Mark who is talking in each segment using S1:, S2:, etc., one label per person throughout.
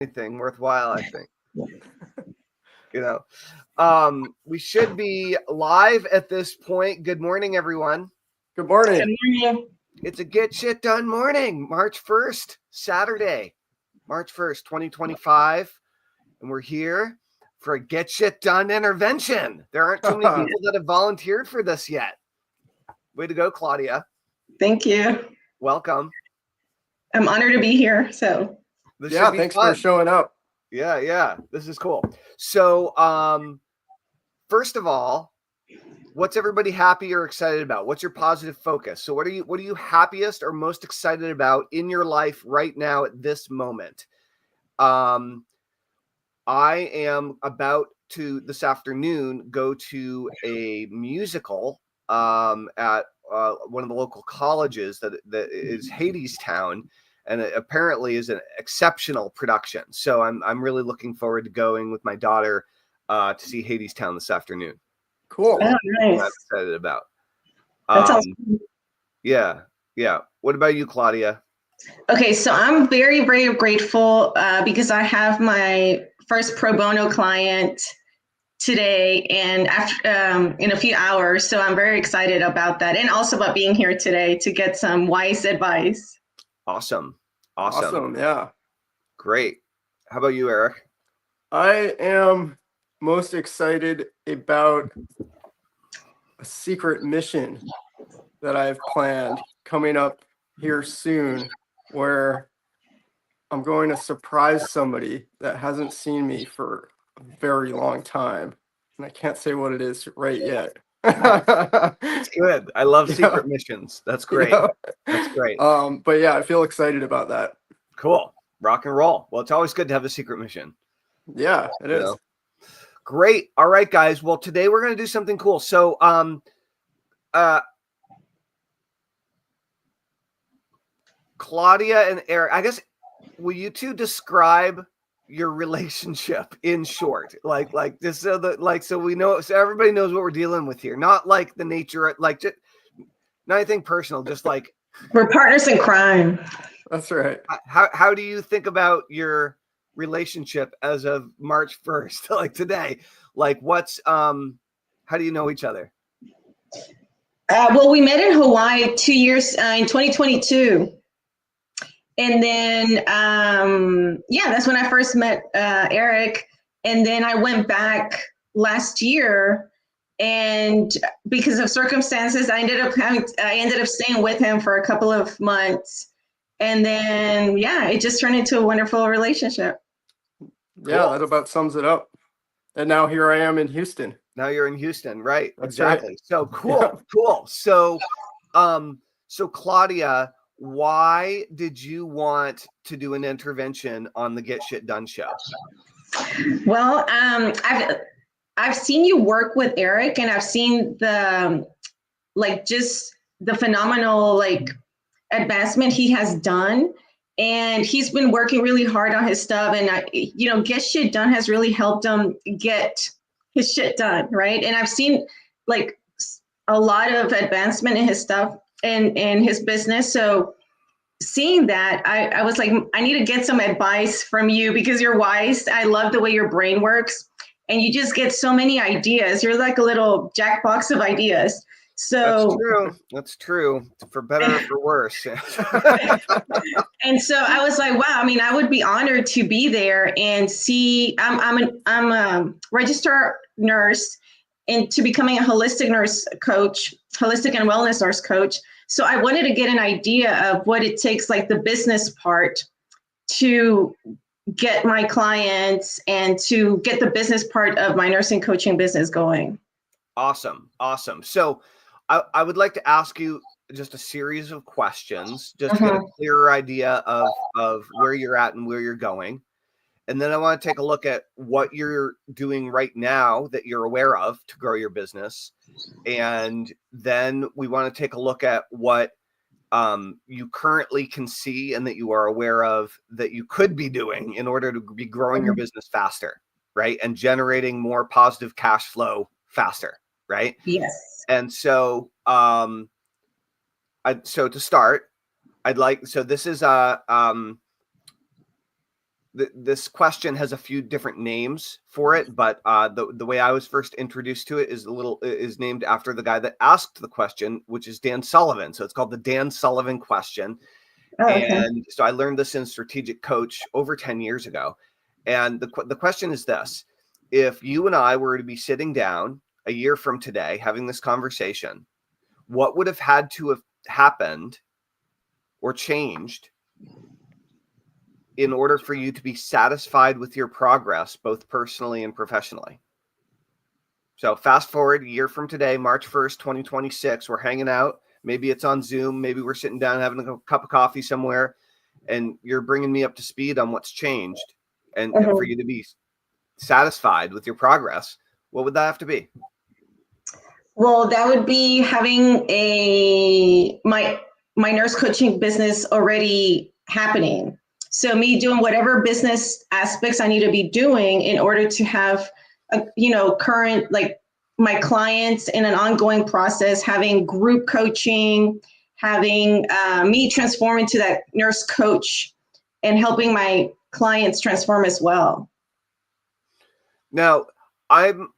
S1: anything worthwhile, I think. We should be live at this point. Good morning, everyone.
S2: Good morning.
S3: Good morning.
S1: It's a Get Shit Done morning, March 1st, Saturday, March 1st, 2025. And we're here for a Get Shit Done intervention. There aren't too many people that have volunteered for this yet. Way to go, Claudia.
S3: Thank you.
S1: Welcome.
S3: I'm honored to be here. So
S2: thanks for showing up.
S1: Yeah. This is cool. So, first of all, what's everybody happy or excited about? What's your positive focus? So what are you happiest or most excited about in your life right now at this moment? I am about to this afternoon go to a musical at one of the local colleges that is Hadestown, and it apparently is an exceptional production. So I'm really looking forward to going with my daughter to see Hadestown this afternoon.
S2: Cool.
S1: So
S3: nice.
S1: I'm excited about.
S3: That sounds cool.
S1: Yeah. What about you, Claudia?
S3: Okay, so I'm very, very grateful because I have my first pro bono client today and after in a few hours. So I'm very excited about that, and also about being here today to get some wise advice.
S1: Awesome.
S2: Yeah.
S1: Great. How about you, Eric?
S2: I am most excited about a secret mission that I've planned coming up here soon, where I'm going to surprise somebody that hasn't seen me for a very long time. And I can't say what it is right yet.
S1: It's good. I love secret missions. That's great. That's great.
S2: But yeah, I feel excited about that.
S1: Cool. Rock and roll. Well, it's always good to have a secret mission.
S2: Yeah, it is.
S1: Great. All right, guys. Well, today we're going to do something cool. So, Claudia and Eric, I guess, will you two describe your relationship in short? Like this, so we know, so everybody knows what we're dealing with here. Not like the nature, like just not anything personal, just like
S3: We're partners in crime.
S2: That's right.
S1: How do you think about your relationship as of March 1st, like today? Like what's how do you know each other?
S3: Well, we met in Hawaii 2 years in 2022. And then, that's when I first met Eric. And then I went back last year, and because of circumstances, I ended up staying with him for a couple of months. And then, it just turned into a wonderful relationship.
S2: Yeah, that about sums it up. And now here I am in Houston.
S1: Now you're in Houston, right?
S2: That's
S1: exactly.
S2: Right.
S1: So cool. So, so Claudia, why did you want to do an intervention on the Get Shit Done show?
S3: Well, I've seen you work with Eric, and I've seen the just the phenomenal advancement he has done, and he's been working really hard on his stuff. And Get Shit Done has really helped him get his shit done, right? And I've seen a lot of advancement in his stuff and his business. So seeing that, I was like, I need to get some advice from you because you're wise. I love the way your brain works, and you just get so many ideas. You're like a little jackbox of ideas. So
S1: that's true. For better or for worse.
S3: And so I was like, wow, I would be honored to be there and see. I'm a registered nurse into becoming a holistic nurse coach, holistic and wellness nurse coach. So I wanted to get an idea of what it takes, like the business part, to get my clients and to get the business part of my nursing coaching business going.
S1: Awesome. So I would like to ask you just a series of questions, just to get a clearer idea of where you're at and where you're going. And then I want to take a look at what you're doing right now that you're aware of to grow your business. And then we want to take a look at what you currently can see and that you are aware of that you could be doing in order to be growing your business faster, right? And generating more positive cash flow faster, right?
S3: Yes.
S1: And so, so to start, this is this question has a few different names for it, but the way I was first introduced to it is named after the guy that asked the question, which is Dan Sullivan. So it's called the Dan Sullivan question.
S3: Oh, okay.
S1: And so I learned this in Strategic Coach over 10 years ago. And the question is this: if you and I were to be sitting down a year from today having this conversation, what would have had to have happened or changed in order for you to be satisfied with your progress, both personally and professionally? So fast forward a year from today, March 1st, 2026, we're hanging out. Maybe it's on Zoom. Maybe we're sitting down having a cup of coffee somewhere, and you're bringing me up to speed on what's changed. And for you to be satisfied with your progress, what would that have to be?
S3: Well, that would be having my nurse coaching business already happening. So me doing whatever business aspects I need to be doing in order to have current, like, my clients in an ongoing process, having group coaching, having me transform into that nurse coach and helping my clients transform as well.
S1: Now, I'm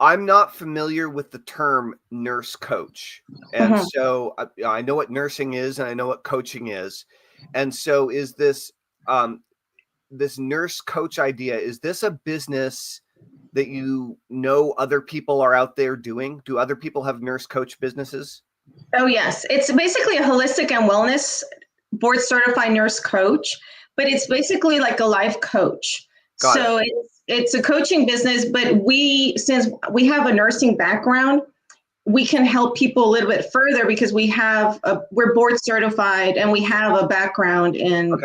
S1: not familiar with the term nurse coach. And so I know what nursing is and I know what coaching is. And so is this this nurse coach idea, is this a business that other people are out there doing? Do other people have nurse coach businesses?
S3: Oh, yes. It's basically a holistic and wellness board certified nurse coach, but it's basically like a life coach. So it's a coaching business, but since we have a nursing background, we can help people a little bit further because we're board certified and we have a background in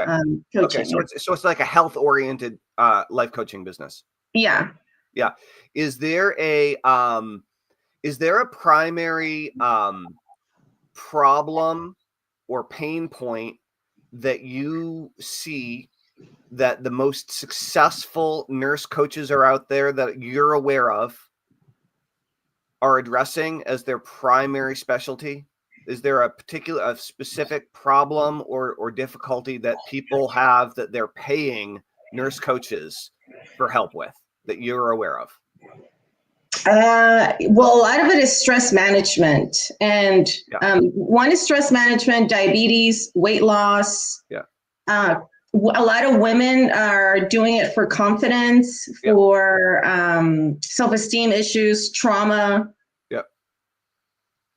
S3: coaching.
S1: Okay, so it's like a health oriented life coaching business.
S3: Yeah.
S1: Yeah. Is there a primary problem or pain point that you see that the most successful nurse coaches are out there that you're aware of are addressing as their primary specialty? Is there a specific problem or difficulty that people have that they're paying nurse coaches for help with that you're aware of?
S3: Well, a lot of it is stress management. And one is stress management, diabetes, weight loss.
S1: Yeah.
S3: A lot of women are doing it for confidence, for self-esteem issues, trauma.
S1: Yeah.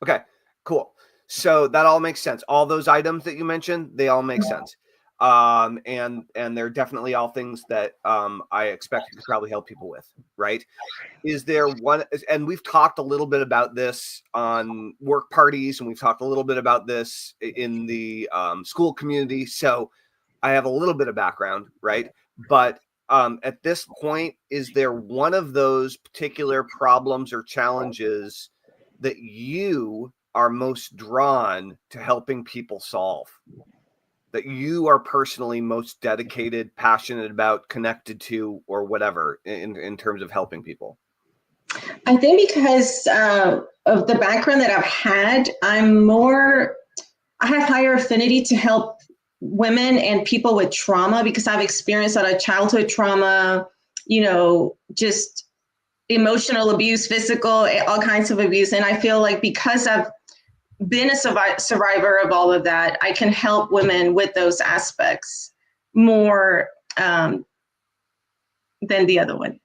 S1: Okay, cool. So that all makes sense. All those items that you mentioned, they all make sense. And they're definitely all things that I expect you could probably help people with, right? Is there one, and we've talked a little bit about this on work parties, and we've talked a little bit about this in the school community. So I have a little bit of background, right? But at this point, is there one of those particular problems or challenges that you are most drawn to helping people solve, that you are personally most dedicated, passionate about, connected to, or whatever in terms of helping people?
S3: I think because of the background that I've had, I have higher affinity to help women and people with trauma because I've experienced a lot of childhood trauma, just emotional abuse, physical, all kinds of abuse. And I feel like because I've been a survivor of all of that, I can help women with those aspects more than the other one.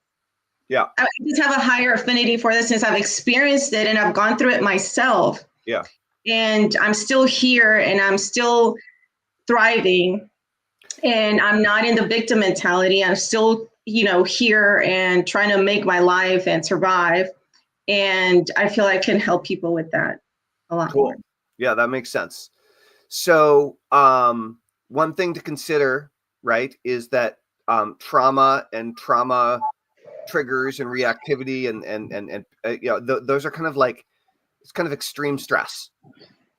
S1: Yeah.
S3: I just have a higher affinity for this since I've experienced it and I've gone through it myself.
S1: Yeah.
S3: And I'm still here and I'm still thriving and I'm not in the victim mentality. I'm still, here and trying to make my life and survive. And I feel I can help people with that a lot more.
S1: Yeah, that makes sense. So one thing to consider, right, is that trauma and trauma triggers and reactivity and those are kind of like, it's kind of extreme stress,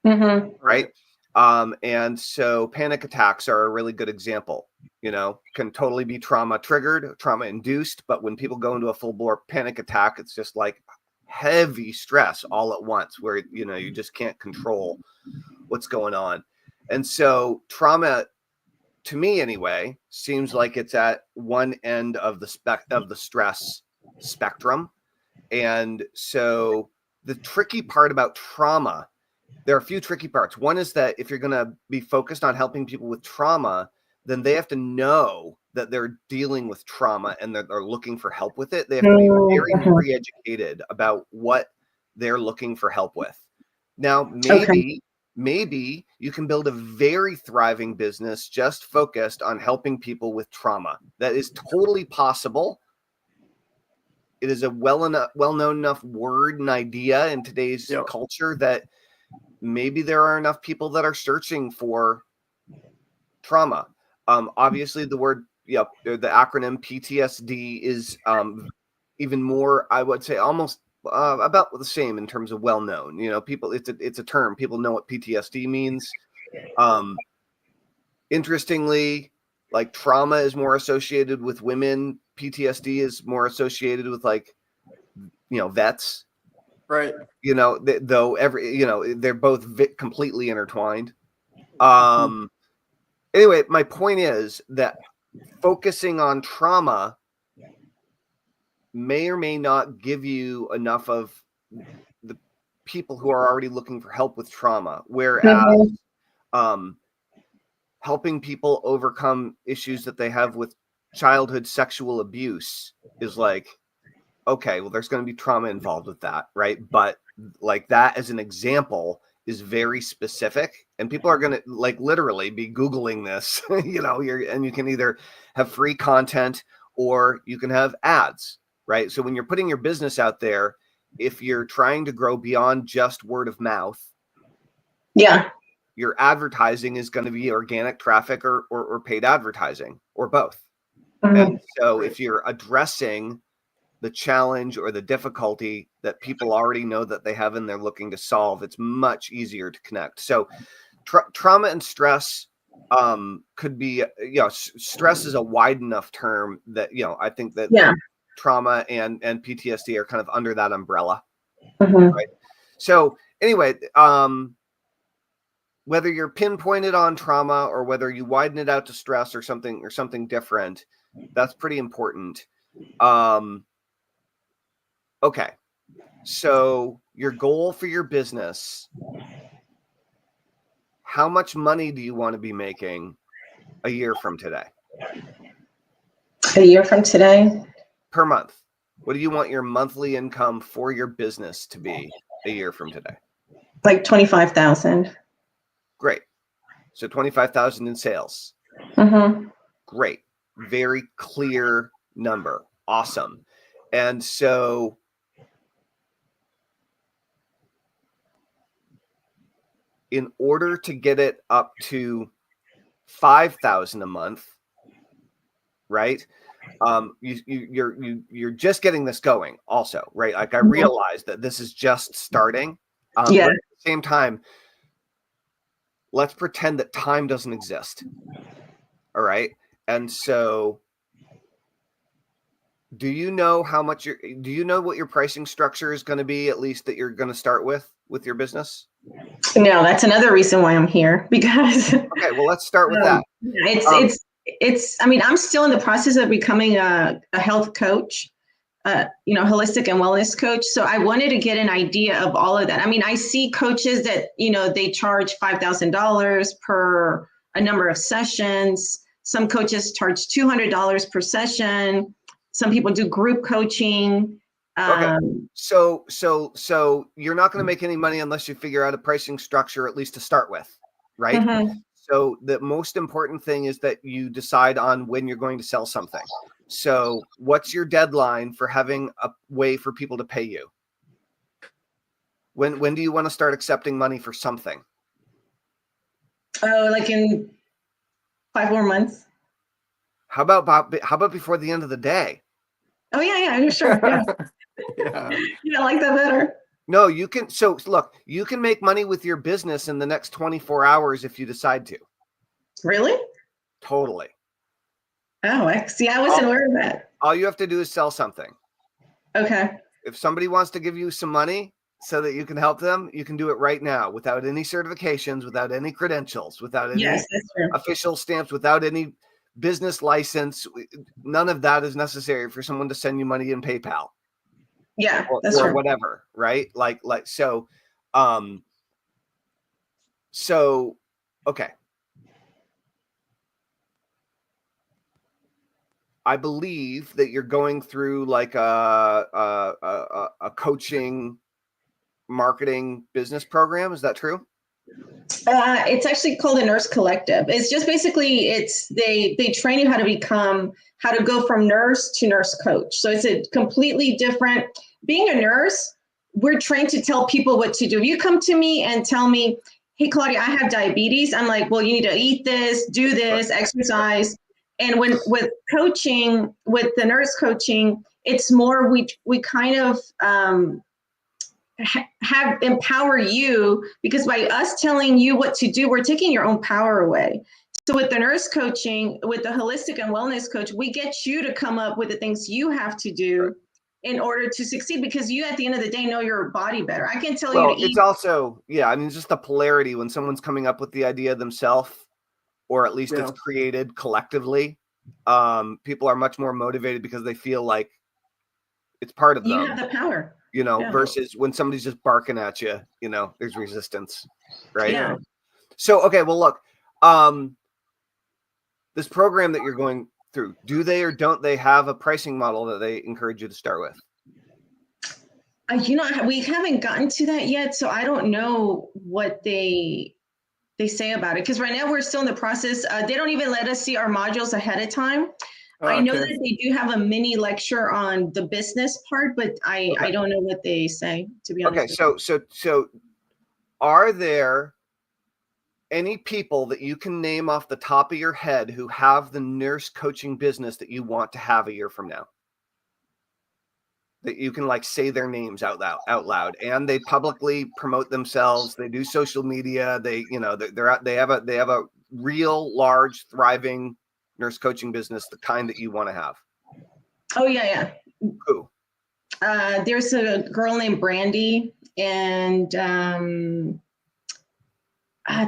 S1: right? And so panic attacks are a really good example, can totally be trauma triggered, trauma induced. But when people go into a full-bore panic attack, it's just like heavy stress all at once where, you just can't control what's going on. And so trauma to me anyway, seems like it's at one end of the stress spectrum. And so the tricky part about trauma, there are a few tricky parts. One is that if you're going to be focused on helping people with trauma, then they have to know that they're dealing with trauma and they're looking for help with it. They have to be very educated about what they're looking for help with. Now, maybe you can build a very thriving business just focused on helping people with trauma. That is totally possible. It is a well-known enough word and idea in today's culture that maybe there are enough people that are searching for trauma. Obviously, the acronym PTSD is even more, I would say, almost about the same in terms of well-known. People, it's a term. People know what PTSD means. Interestingly, like trauma is more associated with women. PTSD is more associated with vets.
S2: Right.
S1: Though they're both completely intertwined. Anyway, my point is that focusing on trauma may or may not give you enough of the people who are already looking for help with trauma, whereas helping people overcome issues that they have with childhood sexual abuse is like, okay, well, there's going to be trauma involved with that, right? But like that as an example is very specific, and people are going to literally be Googling this, and you can either have free content or you can have ads, right? So when you're putting your business out there, if you're trying to grow beyond just word of mouth, your advertising is going to be organic traffic or paid advertising or both. And so if you're addressing the challenge or the difficulty that people already know that they have and they're looking to solve, it's much easier to connect. So trauma and stress could be, stress is a wide enough term that, I think that trauma and PTSD are kind of under that umbrella. Right? So anyway, whether you're pinpointed on trauma or whether you widen it out to stress or something different, that's pretty important. Okay. So your goal for your business, how much money do you want to be making a year from today?
S3: A year from today?
S1: Per month. What do you want your monthly income for your business to be a year from today?
S3: Like 25,000.
S1: Great. So 25,000 in sales. Great. Very clear number. Awesome. And so in order to get it up to 5,000 a month, right? You're just getting this going also, right? Like I realize that this is just starting. But at the same time, let's pretend that time doesn't exist. All right. And so do you know what your pricing structure is going to be, at least that you're going to start with your business?
S3: No, that's another reason why I'm here, because
S1: okay, well, let's start with that.
S3: It's I mean, I'm still in the process of becoming a health coach, holistic and wellness coach. So I wanted to get an idea of all of that. I mean, I see coaches that, they charge $5,000 per a number of sessions. Some coaches charge $200 per session. Some people do group coaching.
S1: Okay. So you're not going to make any money unless you figure out a pricing structure, at least to start with, right? So the most important thing is that you decide on when you're going to sell something. So what's your deadline for having a way for people to pay you? When do you want to start accepting money for something?
S3: Oh, like in 5 more months.
S1: How about before the end of the day?
S3: Oh yeah, sure. Yeah. Yeah, I like that better.
S1: No, you can. So look, you can make money with your business in the next 24 hours if you decide to.
S3: Really?
S1: Totally.
S3: Oh, I wasn't aware of that.
S1: All you have to do is sell something.
S3: Okay.
S1: If somebody wants to give you some money, so that you can help them, you can do it right now without any certifications, without any credentials, without any
S3: Yes, that's true.
S1: official stamps, without any business license. None of that is necessary for someone to send you money in PayPal.
S3: Yeah,
S1: or,
S3: that's
S1: or
S3: true.
S1: whatever, right? So okay. I believe that you're going through like a coaching, marketing, business program. Is that true?
S3: It's actually called a nurse collective. It's just basically they train you how to go from nurse to nurse coach. So it's a completely different. Being a nurse, we're trained to tell people what to do. If you come to me and tell me, "Hey, Claudia, I have diabetes," I'm like, "Well, you need to eat this, do this, exercise." And with coaching, with the nurse coaching, it's more we kind of have empower you, because by us telling you what to do, we're taking your own power away. So with the nurse coaching, with the holistic and wellness coach, we get you to come up with the things you have to do in order to succeed, because you at the end of the day know your body better. I can tell you to eat.
S1: It's also, I mean, just the polarity when someone's coming up with the idea themselves, or at least it's created collectively. People are much more motivated because they feel like it's part of them.
S3: You have the power.
S1: Versus when somebody's just barking at you, there's resistance, right?
S3: Yeah.
S1: So, okay, well, look, this program that you're going through, do they or don't they have a pricing model that they encourage you to start with?
S3: We haven't gotten to that yet, so I don't know what they say about it, because right now we're still in the process. They don't even let us see our modules ahead of time. I know that they do have a mini lecture on the business part, but I don't know what they say, to be honest.
S1: Okay, so are there any people that you can name off the top of your head who have the nurse coaching business that you want to have a year from now? That you can like say their names out loud, and they publicly promote themselves. They do social media. They have a real large thriving nurse coaching business, the kind that you want to have.
S3: Oh yeah.
S1: Who?
S3: There's a girl named Brandy, and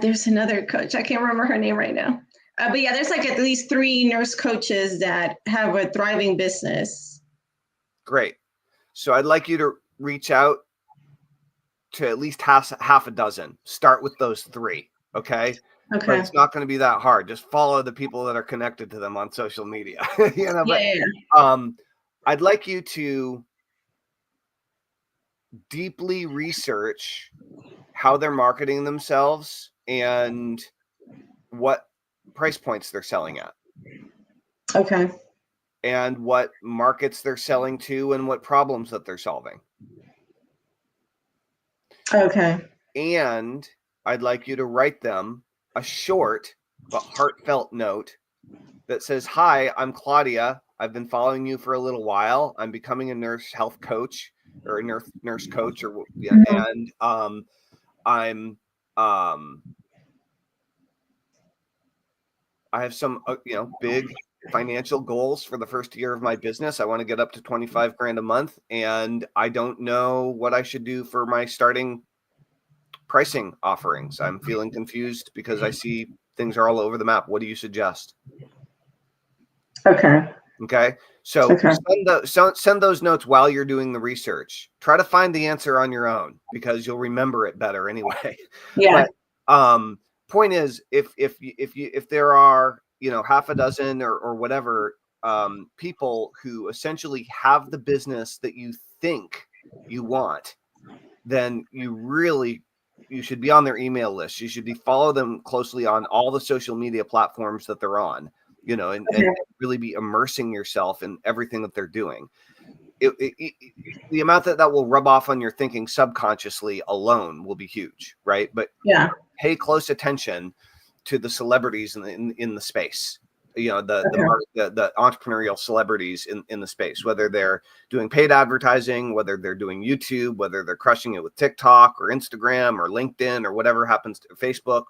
S3: there's another coach. I can't remember her name right now. But yeah, there's like at least 3 nurse coaches that have a thriving business.
S1: Great. So I'd like you to reach out to at least half a dozen. Start with those 3, okay?
S3: Okay.
S1: But it's not going to be that hard. Just follow the people that are connected to them on social media. I'd like you to deeply research how they're marketing themselves and what price points they're selling at.
S3: Okay.
S1: And what markets they're selling to and what problems that they're solving.
S3: Okay.
S1: And I'd like you to write them a short but heartfelt note that says, "Hi, I'm Claudia. I've been following you for a little while. I'm becoming a nurse health coach or a nurse coach, and I'm I have some big financial goals for the first year of my business. I want to get up to 25 grand a month, and I don't know what I should do for my starting pricing offerings. I'm feeling confused because I see things are all over the map. What do you suggest?" Okay. So send those notes while you're doing the research. Try to find the answer on your own because you'll remember it better anyway.
S3: Yeah.
S1: But point is, if there are half a dozen or whatever people who essentially have the business that you think you want, then you should be on their email list. You should follow them closely on all the social media platforms that they're on, and really be immersing yourself in everything that they're doing. The amount that will rub off on your thinking subconsciously alone will be huge, right? But pay close attention to the celebrities in the space. The entrepreneurial celebrities in the space, whether they're doing paid advertising, whether they're doing YouTube, whether they're crushing it with TikTok or Instagram or LinkedIn or whatever happens to Facebook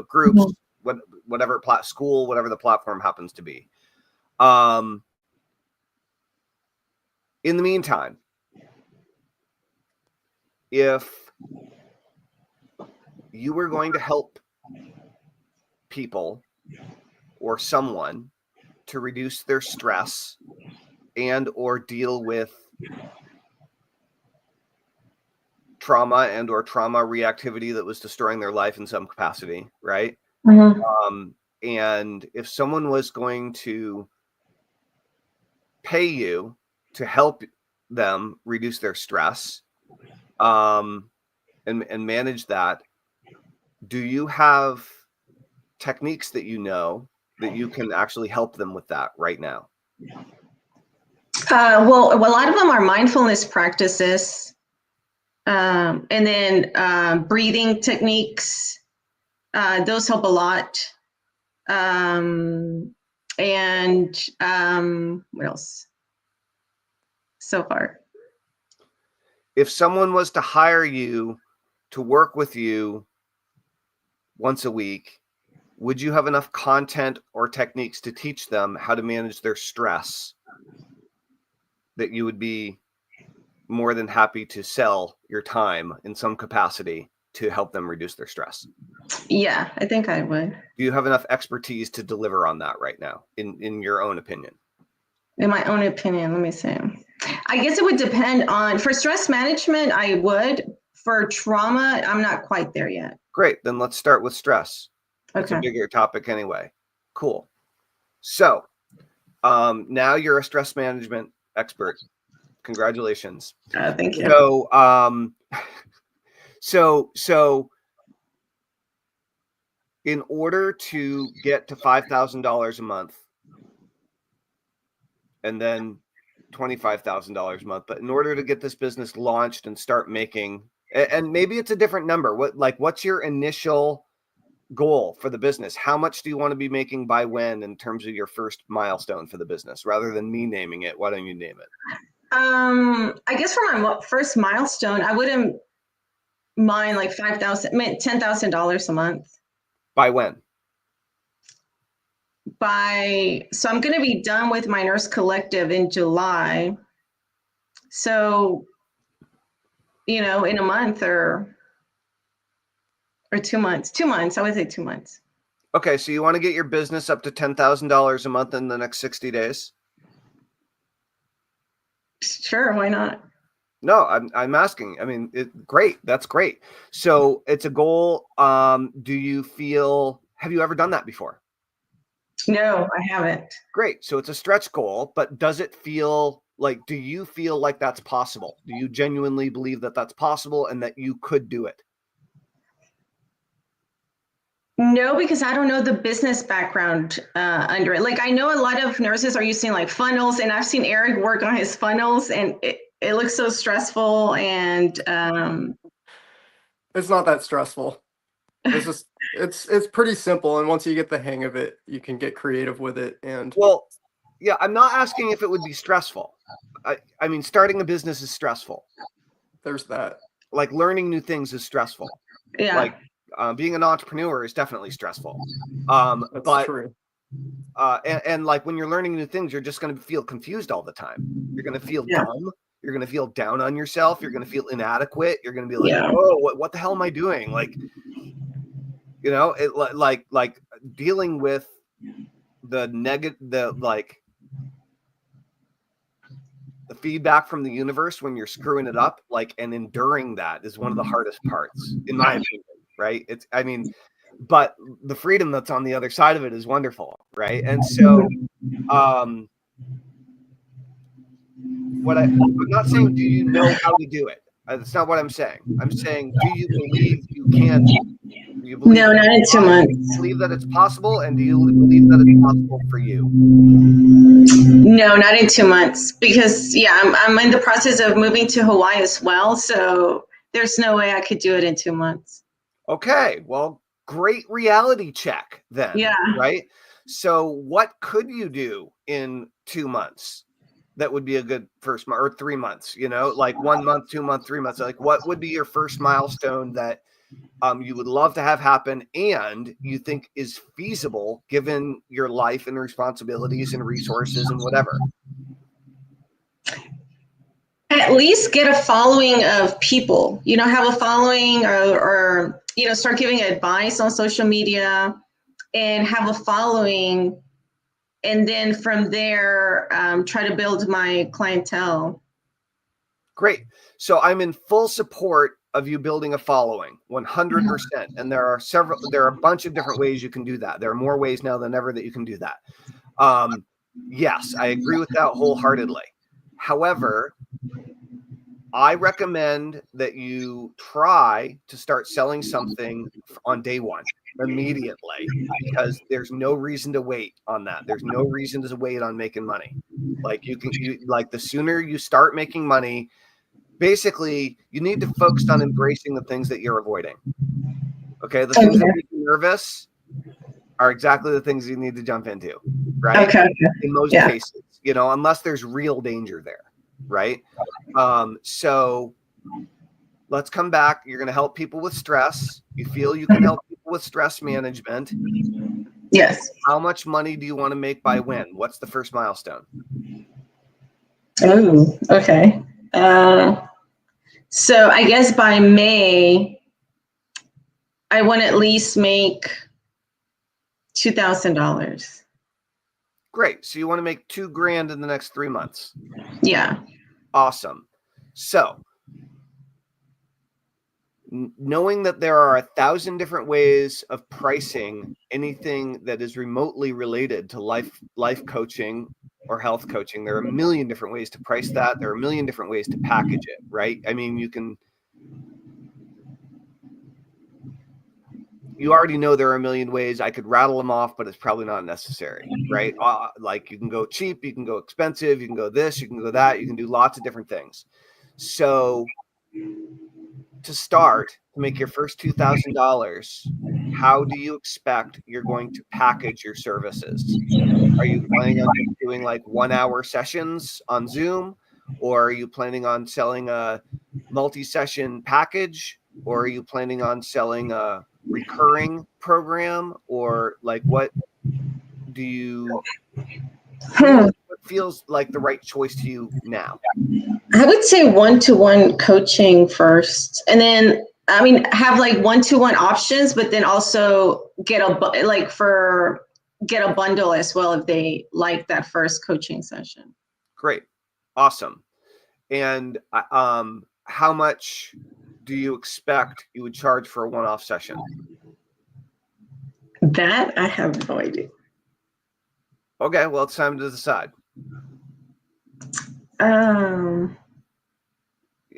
S1: groups, whatever school, whatever the platform happens to be. In the meantime, if you were going to help people or someone to reduce their stress and or deal with trauma and or trauma reactivity that was destroying their life in some capacity, right? And if someone was going to pay you to help them reduce their stress and manage that, do you have techniques that you know that you can actually help them with that right now?
S3: Well, a lot of them are mindfulness practices, and then breathing techniques. Those help a lot. And what else so far?
S1: If someone was to hire you to work with you once a week, would you have enough content or techniques to teach them how to manage their stress that you would be more than happy to sell your time in some capacity to help them reduce their stress?
S3: Yeah, I think I would.
S1: Do you have enough expertise to deliver on that right now, in your own opinion?
S3: In my own opinion, let me see. I guess it would depend on, for stress management, I would. For trauma, I'm not quite there yet.
S1: Great. Then let's start with stress. It's a bigger topic anyway. Cool. So now you're a stress management expert. Congratulations.
S3: Thank you.
S1: So in order to get to $5,000 a month and then $25,000 a month, but in order to get this business launched and start making, and maybe it's a different number. What's your initial goal for the business? How much do you want to be making by when in terms of your first milestone for the business? Rather than me naming it, why don't you name it?
S3: I guess for my first milestone, I wouldn't mind like $10,000 a month.
S1: By when?
S3: So I'm going to be done with my nurse collective in July. So, in a month or 2 months. 2 months. I would say 2 months.
S1: Okay, so you want to get your business up to $10,000 a month in the next 60 days?
S3: Sure, why not?
S1: No, I'm asking. I mean, great. That's great. So it's a goal. Do you feel? Have you ever done that before?
S3: No, I haven't.
S1: Great. So it's a stretch goal, but does it feel like? Do you feel like that's possible? Do you genuinely believe that that's possible and that you could do it?
S3: No, because I don't know the business background under it. Like, I know a lot of nurses are using like funnels, and I've seen Eric work on his funnels, and it looks so stressful. And
S2: It's not that stressful. It's pretty simple, and once you get the hang of it, you can get creative with it. And
S1: well, yeah, I'm not asking if it would be stressful. I mean, starting a business is stressful.
S2: There's that.
S1: Like learning new things is stressful.
S3: yeah,
S1: Like being an entrepreneur is definitely stressful.
S2: That's true.
S1: And like when you're learning new things, you're just going to feel confused all the time. You're going to feel dumb. You're going to feel down on yourself. You're going to feel inadequate. You're going to be like, oh, what the hell am I doing? Like, like dealing with the negative, the feedback from the universe when you're screwing it up, and enduring that is one of the hardest parts, in my opinion, right? But the freedom that's on the other side of it is wonderful, right? And so, I'm not saying, do you know how to do it? That's not what I'm saying. I'm saying, do you believe you can? Do you believe
S3: no, not in 2 months.
S1: Do you believe that it's possible, and do you believe that it's possible for you?
S3: No, not in 2 months, because I'm in the process of moving to Hawaii as well. So there's no way I could do it in 2 months.
S1: Okay, well, great reality check then.
S3: Yeah.
S1: Right. So what could you do in 2 months that would be a good first month, or 3 months? Like 1 month, 2 months, 3 months. Like what would be your first milestone that you would love to have happen and you think is feasible given your life and responsibilities and resources and whatever?
S3: at least get a following of people, have a following or start giving advice on social media and have a following. And then from there, try to build my clientele.
S1: Great. So I'm in full support of you building a following, 100%. And there are a bunch of different ways you can do that. There are more ways now than ever that you can do that. Yes, I agree with that wholeheartedly. However, I recommend that you try to start selling something on day one immediately, because there's no reason to wait on that. There's no reason to wait on making money. Like the sooner you start making money, basically you need to focus on embracing the things that you're avoiding. Okay. The things that make you nervous are exactly the things you need to jump into, right?
S3: Okay.
S1: In most cases, unless there's real danger there. Right. So let's come back. You're going to help people with stress. You feel you can help people with stress management.
S3: Yes.
S1: How much money do you want to make by when? What's the first milestone?
S3: Oh, okay. So I guess by May, I want to at least make $2,000.
S1: Great. So you want to make $2,000 in the next 3 months.
S3: Yeah.
S1: Awesome. So knowing that there are 1,000 different ways of pricing anything that is remotely related to life coaching or health coaching, there are a million different ways to price that. There are a million different ways to package it, right? I mean, you already know there are a million ways. I could rattle them off, but it's probably not necessary, right? Like you can go cheap, you can go expensive, you can go this, you can go that, you can do lots of different things. So to start, to make your first $2,000, how do you expect you're going to package your services? Are you planning on doing like 1-hour sessions on Zoom? Or are you planning on selling a multi-session package? Or are you planning on selling a recurring program? Or like what feels like the right choice to you now?
S3: I would say one-to-one coaching first, and then have like one-to-one options, but then also get a bundle as well if they like that first coaching session.
S1: Great, awesome. And how much do you expect you would charge for a one-off session?
S3: That I have no idea.
S1: Okay, well, it's time to decide.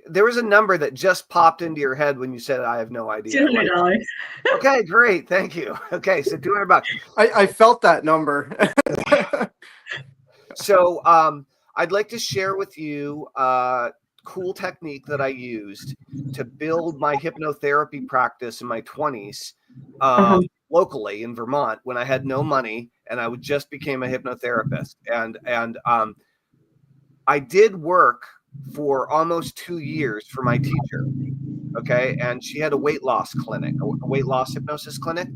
S1: There was a number that just popped into your head when you said, I have no idea.
S3: $200.
S1: Okay, great. Thank you. Okay, so $200.
S2: I felt that number.
S1: So I'd like to share with you a cool technique that I used to build my hypnotherapy practice in my 20s locally in Vermont when I had no money and I just became a hypnotherapist. And I did work for almost 2 years for my teacher. Okay. And she had a weight loss clinic, a weight loss hypnosis clinic.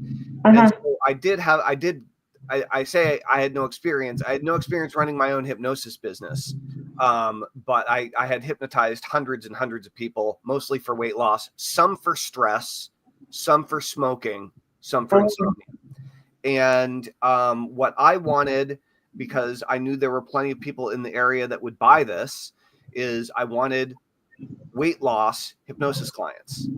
S1: And so I say I had no experience. I had no experience running my own hypnosis business. But I had hypnotized hundreds and hundreds of people, mostly for weight loss, some for stress, some for smoking, some for insomnia. And what I wanted, because I knew there were plenty of people in the area that would buy this, is I wanted weight loss hypnosis clients.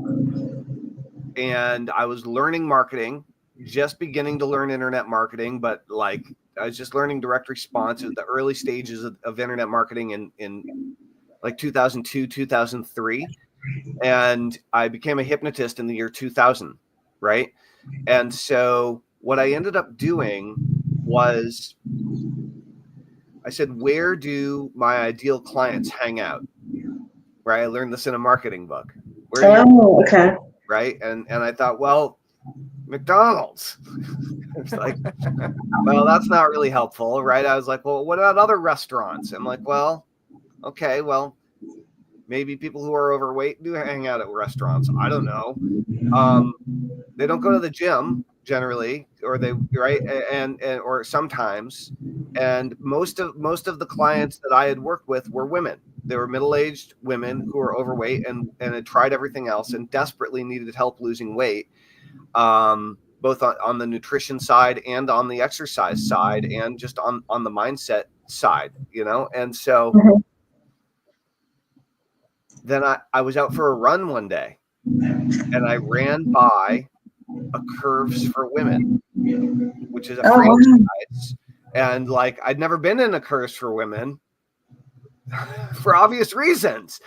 S1: And I was learning marketing, just beginning to learn internet marketing, but like I was just learning direct response at the early stages of internet marketing in like 2002, 2003. And I became a hypnotist in the year 2000, right? And so what I ended up doing was I said, where do my ideal clients hang out? Right. I learned this in a marketing book.
S3: Okay.
S1: Right. And I thought, well, McDonald's. It's like, well, that's not really helpful. Right. I was like, well, what about other restaurants? I'm like, well, okay, well, maybe people who are overweight do hang out at restaurants. I don't know. They don't go to the gym. generally, or they right, and or sometimes, and most of the clients that I had worked with were women. They were middle-aged women who were overweight and had tried everything else and desperately needed help losing weight, both on the nutrition side and on the exercise side and just on the mindset side, you know. And so then I was out for a run one day and I ran by a Curves for Women, which is a franchise. And like, I'd never been in a Curves for Women for obvious reasons.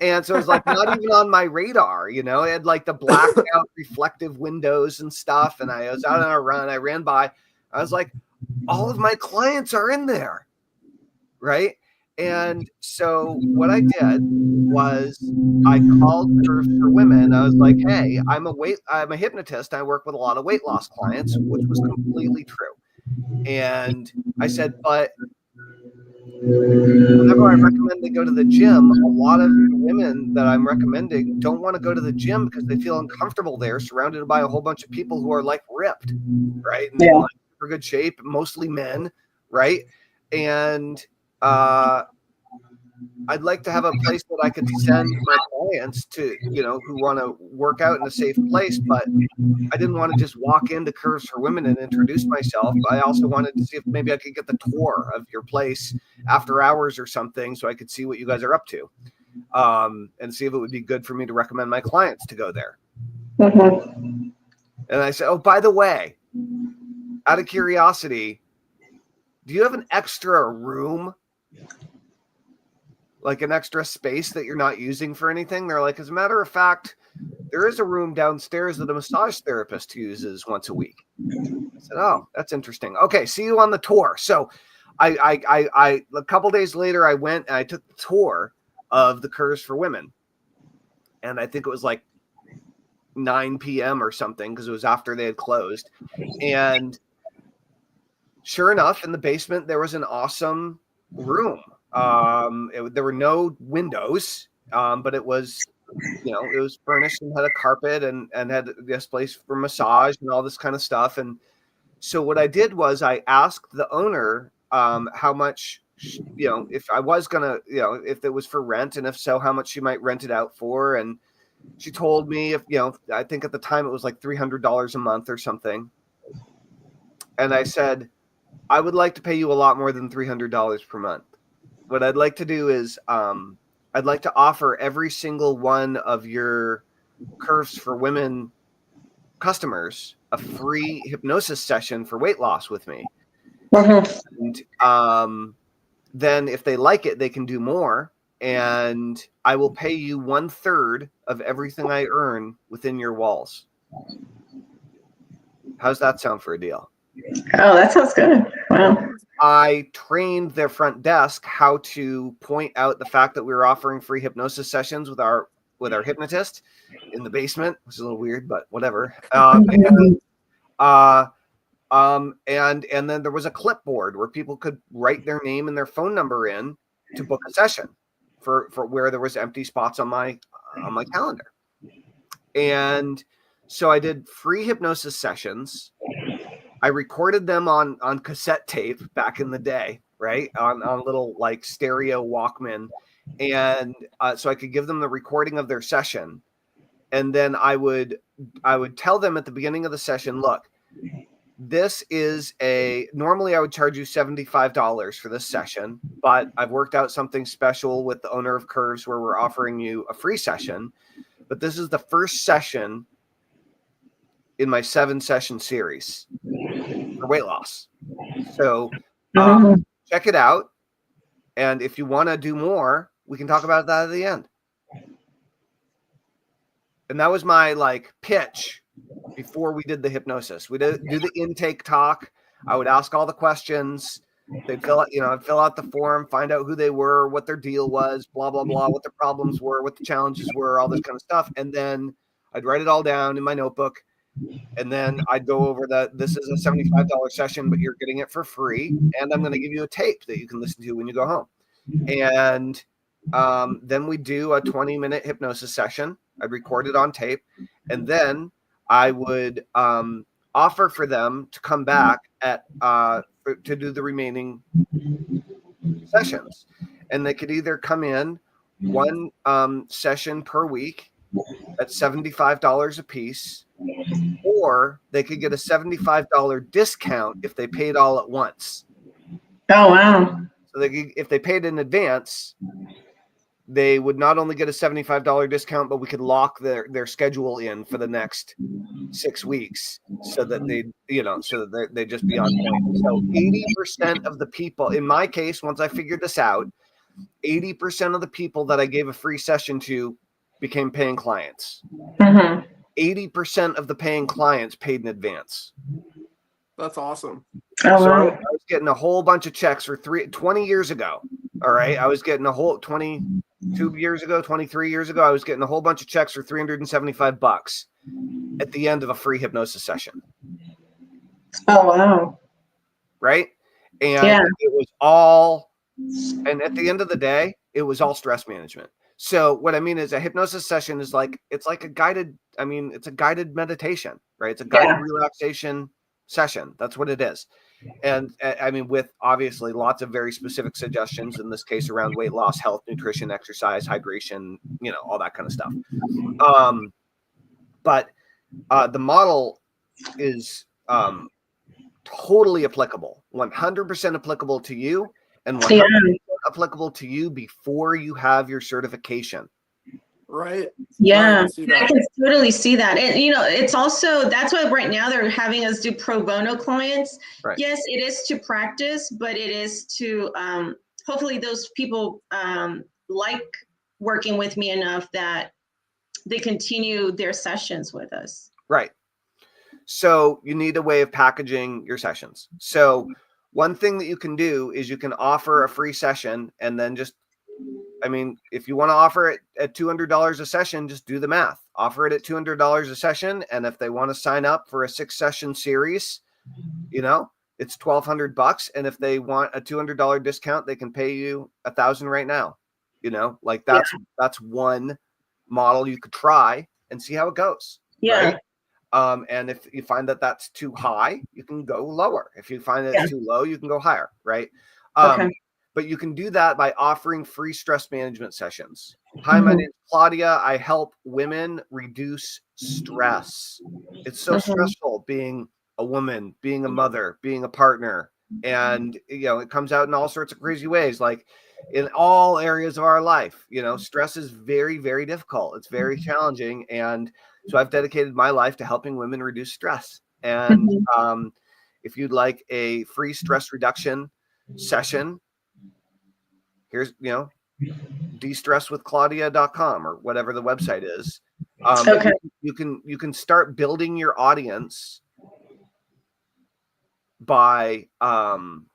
S1: And so it was like not even on my radar, you know. It had like the blacked out reflective windows and stuff. And I was out on a run. I ran by. I was like, all of my clients are in there, right? And so what I did was I called Curves for Women. I was like, hey, I'm a hypnotist. I work with a lot of weight loss clients, which was completely true. And I said, but whenever I recommend they go to the gym, a lot of the women that I'm recommending don't want to go to the gym because they feel uncomfortable there, surrounded by a whole bunch of people who are like ripped, right? And in like super good shape, mostly men, right? And I'd like to have a place that I could send my clients to, you know, who want to work out in a safe place. But I didn't want to just walk into Curves for Women and introduce myself. I also wanted to see if maybe I could get the tour of your place after hours or something so I could see what you guys are up to, and see if it would be good for me to recommend my clients to go there. And I said, oh, by the way, out of curiosity, do you have an extra room? Like an extra space that you're not using for anything? They're like, as a matter of fact, there is a room downstairs that a massage therapist uses once a week. I said, oh, that's interesting. Okay, see you on the tour. So I a couple days later, I went and I took the tour of the Curves for Women. And I think it was like 9 p.m. or something because it was after they had closed. And sure enough, in the basement, there was an awesome room. There were no windows, but it was, you know, it was furnished and had a carpet and had this place for massage and all this kind of stuff. And so what I did was I asked the owner how much, you know, if I was gonna, you know, if it was for rent, and if so, how much she might rent it out for. And she told me, if, you know, I think at the time it was like $300 a month or something. And I said, I would like to pay you a lot more than $300 per month. What I'd like to do is I'd like to offer every single one of your Curves for Women customers a free hypnosis session for weight loss with me. And then if they like it, they can do more. And I will pay you 1/3 of everything I earn within your walls. How's that sound for a deal?
S3: Oh, that sounds good. Wow.
S1: I trained their front desk how to point out the fact that we were offering free hypnosis sessions with our hypnotist in the basement, which is a little weird, but whatever. And then there was a clipboard where people could write their name and their phone number in to book a session for where there was empty spots on my calendar. And so I did free hypnosis sessions. I recorded them on cassette tape back in the day, right? On little like stereo Walkman. And so I could give them the recording of their session. And then I would tell them at the beginning of the session, look, this is normally I would charge you $75 for this session, but I've worked out something special with the owner of Curves where we're offering you a free session. But this is the first session in my 7-session series for weight loss. So check it out. And if you want to do more, we can talk about that at the end. And that was my like pitch before we did the hypnosis. We did do the intake talk. I would ask all the questions. They'd fill out the form, find out who they were, what their deal was, blah, blah, blah, what their problems were, what the challenges were, all this kind of stuff. And then I'd write it all down in my notebook. And then I'd go over that this is a $75 session, but you're getting it for free. And I'm going to give you a tape that you can listen to when you go home. And then we do a 20-minute hypnosis session. I'd record it on tape. And then I would offer for them to come back at to do the remaining sessions, and they could either come in one session per week at $75 a piece, or they could get a $75 discount if they paid all at once.
S3: Oh, wow.
S1: So if they paid in advance, they would not only get a $75 discount, but we could lock their schedule in for the next 6 weeks, so that they just be on point. So 80% of the people, in my case, once I figured this out, 80% of the people that I gave a free session to became paying clients. 80% of the paying clients paid in advance.
S2: That's awesome.
S3: Oh,
S1: So
S3: wow.
S1: I was getting a whole bunch of checks for 20 years ago. All right. I was getting a whole 22 years ago, 23 years ago, I was getting a whole bunch of checks for $375 at the end of a free hypnosis session.
S3: Oh, wow.
S1: Right. And
S3: Yeah.
S1: it was all, and at the end of the day, it was all stress management. So what I mean is a hypnosis session is it's like a guided, it's a guided meditation, right? It's a guided relaxation session. That's what it is. And with obviously lots of very specific suggestions, in this case around weight loss, health, nutrition, exercise, hydration, all that kind of stuff. But the model is totally applicable, 100% applicable to you, and 100% applicable to you before you have your certification.
S2: Right.
S3: Yeah,
S2: No,
S3: I can totally see that. And, it's also, that's why right now they're having us do pro bono clients.
S1: Right.
S3: Yes, it is to practice, but it is to, hopefully those people like working with me enough that they continue their sessions with us.
S1: Right. So you need a way of packaging your sessions. So one thing that you can do is you can offer a free session, and then just, if you want to offer it at $200 a session, just do the math. Offer it at $200 a session. And if they want to sign up for a 6-session series, it's $1,200. And if they want a $200 discount, they can pay you $1,000 right now. That's one model you could try and see how it goes.
S3: Yeah.
S1: Right? And if you find that that's too high, you can go lower. If you find that it's too low, you can go higher. Right.
S3: Okay.
S1: But you can do that by offering free stress management sessions. Hi, my name is Claudia. I help women reduce stress. It's so stressful being a woman, being a mother, being a partner. And, it comes out in all sorts of crazy ways, like in all areas of our life. Stress is very, very difficult. It's very challenging. And so I've dedicated my life to helping women reduce stress. And if you'd like a free stress reduction session, here's, destresswithclaudia.com or whatever the website is. Okay. You can start building your audience by, I'm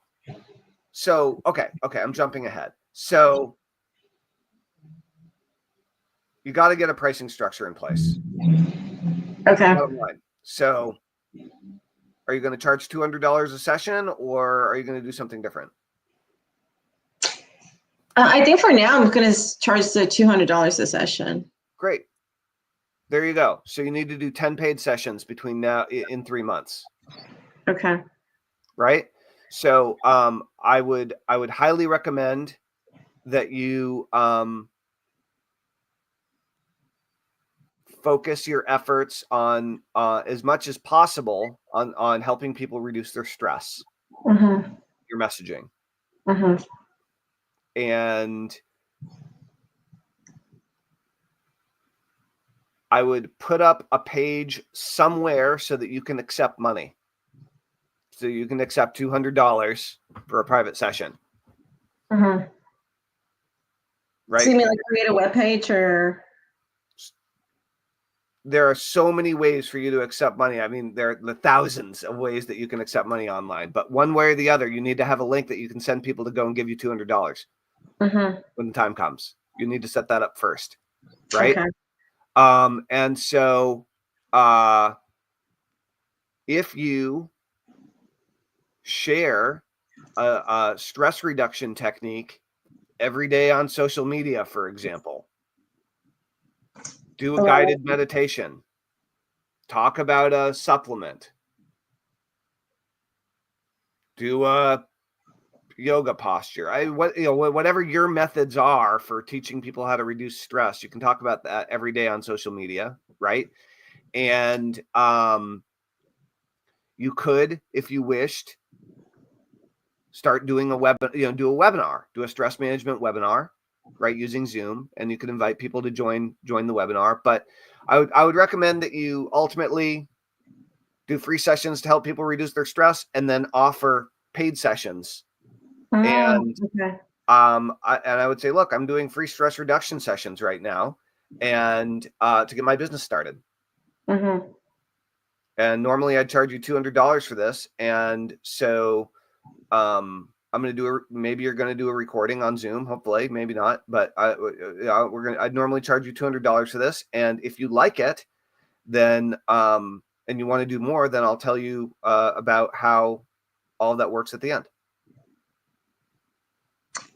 S1: jumping ahead. So you got to get a pricing structure in place.
S3: Okay.
S1: So are you going to charge $200 a session, or are you going to do something different?
S3: I think for now, I'm going to charge the $200 a session.
S1: Great. There you go. So you need to do 10 paid sessions between now in 3 months.
S3: Okay.
S1: Right. So I would highly recommend that you focus your efforts on as much as possible on helping people reduce their stress. Your messaging. And I would put up a page somewhere so that you can accept money. So you can accept $200 for a private session. Right?
S3: So you mean like create a webpage, or?
S1: There are so many ways for you to accept money. There are the thousands of ways that you can accept money online, but one way or the other, you need to have a link that you can send people to go and give you $200 when the time comes. You need to set that up first. Right. Okay. And so, if you share a stress reduction technique every day on social media, for example, do a guided meditation, talk about a supplement, do a yoga posture. Whatever your methods are for teaching people how to reduce stress, you can talk about that every day on social media, right? And you could, if you wished, start doing do a webinar, do a stress management webinar, right, using Zoom, and you can invite people to join the webinar. But I would recommend that you ultimately do free sessions to help people reduce their stress, and then offer paid sessions. And
S3: okay.
S1: I would say, look, I'm doing free stress reduction sessions right now, and to get my business started.
S3: Mm-hmm.
S1: And normally I'd charge you $200 for this, and so I'm going to maybe you're going to do a recording on Zoom, hopefully, maybe not, but I'd normally charge you $200 for this, and if you like it, then and you want to do more, then I'll tell you about how all of that works at the end.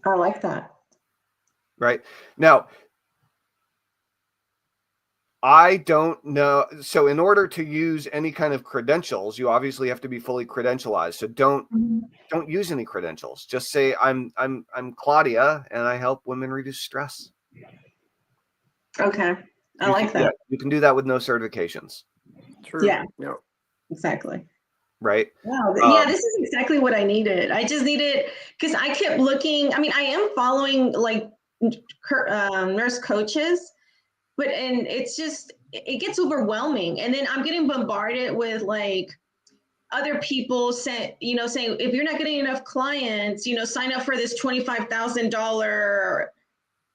S3: I like that.
S1: Right now, I don't know. So in order to use any kind of credentials, you obviously have to be fully credentialized. So don't use any credentials. Just say I'm Claudia, and I help women reduce stress.
S3: Okay. I like that.
S1: Yeah, you can do that with no certifications.
S2: True.
S3: Yeah.
S2: Yeah.
S3: Exactly.
S1: Right.
S3: Wow. Yeah, this is exactly what I needed. I just needed, because I kept looking. I mean, I am following like nurse coaches, and it's just, it gets overwhelming. And then I'm getting bombarded with like other people saying, if you're not getting enough clients, sign up for this $25,000,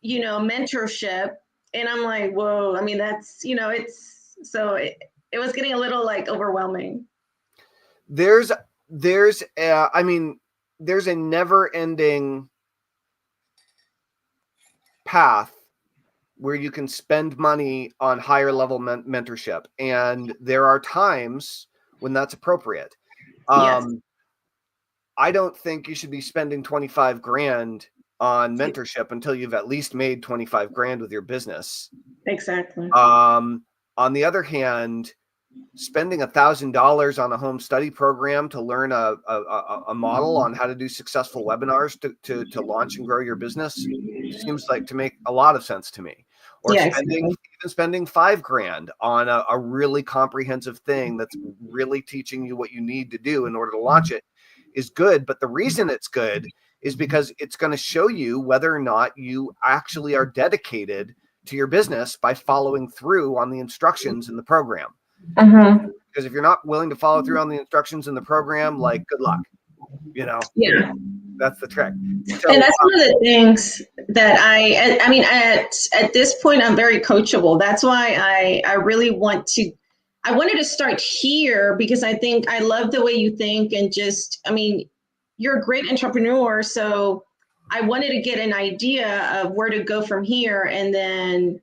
S3: mentorship. And I'm like, whoa, I mean, that's, it was getting a little like overwhelming.
S1: There's a never ending path where you can spend money on higher level mentorship. And there are times when that's appropriate.
S3: Yes.
S1: I don't think you should be spending 25 grand on mentorship until you've at least made 25 grand with your business.
S3: Exactly.
S1: On the other hand, spending $1,000 on a home study program to learn a model on how to do successful webinars to launch and grow your business seems like to make a lot of sense to me. Or spending $5,000 on a really comprehensive thing that's really teaching you what you need to do in order to launch it is good. But the reason it's good is because it's going to show you whether or not you actually are dedicated to your business by following through on the instructions in the program. Because if you're not willing to follow through on the instructions in the program, like, good luck,
S3: Yeah.
S1: That's the trick.
S3: So, and that's one of the things that I mean, at this point, I'm very coachable. That's why I really I wanted to start here, because I think I love the way you think, and just, I mean, you're a great entrepreneur. So I wanted to get an idea of where to go from here, and then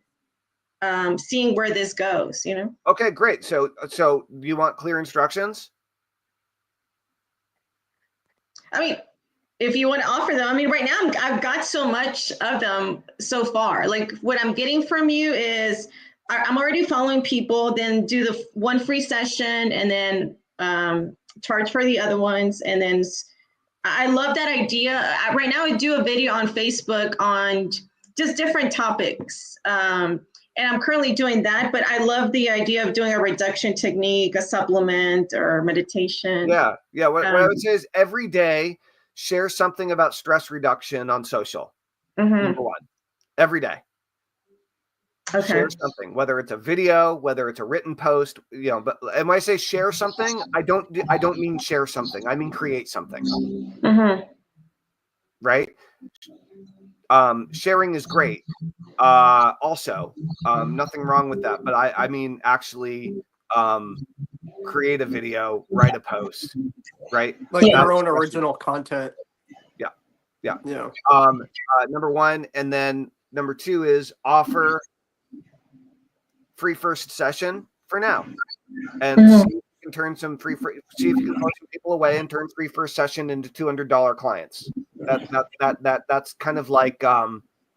S3: seeing where this goes,
S1: Okay, great. So you want clear instructions?
S3: I mean, if you want to offer them, I mean, right now I've got so much of them so far. Like, what I'm getting from you is I'm already following people, then do the one free session, and then charge for the other ones. And then I love that idea. Right now I do a video on Facebook on just different topics. And I'm currently doing that, but I love the idea of doing a reduction technique, a supplement, or meditation.
S1: Yeah. What I would say is every day, share something about stress reduction on social. Number one, every day. Okay. Share something, whether it's a video, whether it's a written post, but when I say share something, I don't mean share something. I mean create something. Right? Sharing is great. Also, nothing wrong with that, but I mean actually create a video, write a post, right?
S2: Like your own original content.
S1: Yeah. Number one, and then number two is offer free first session for now, and see if you can turn see if you can push some people away and turn free first session into $200 clients. That's kind of like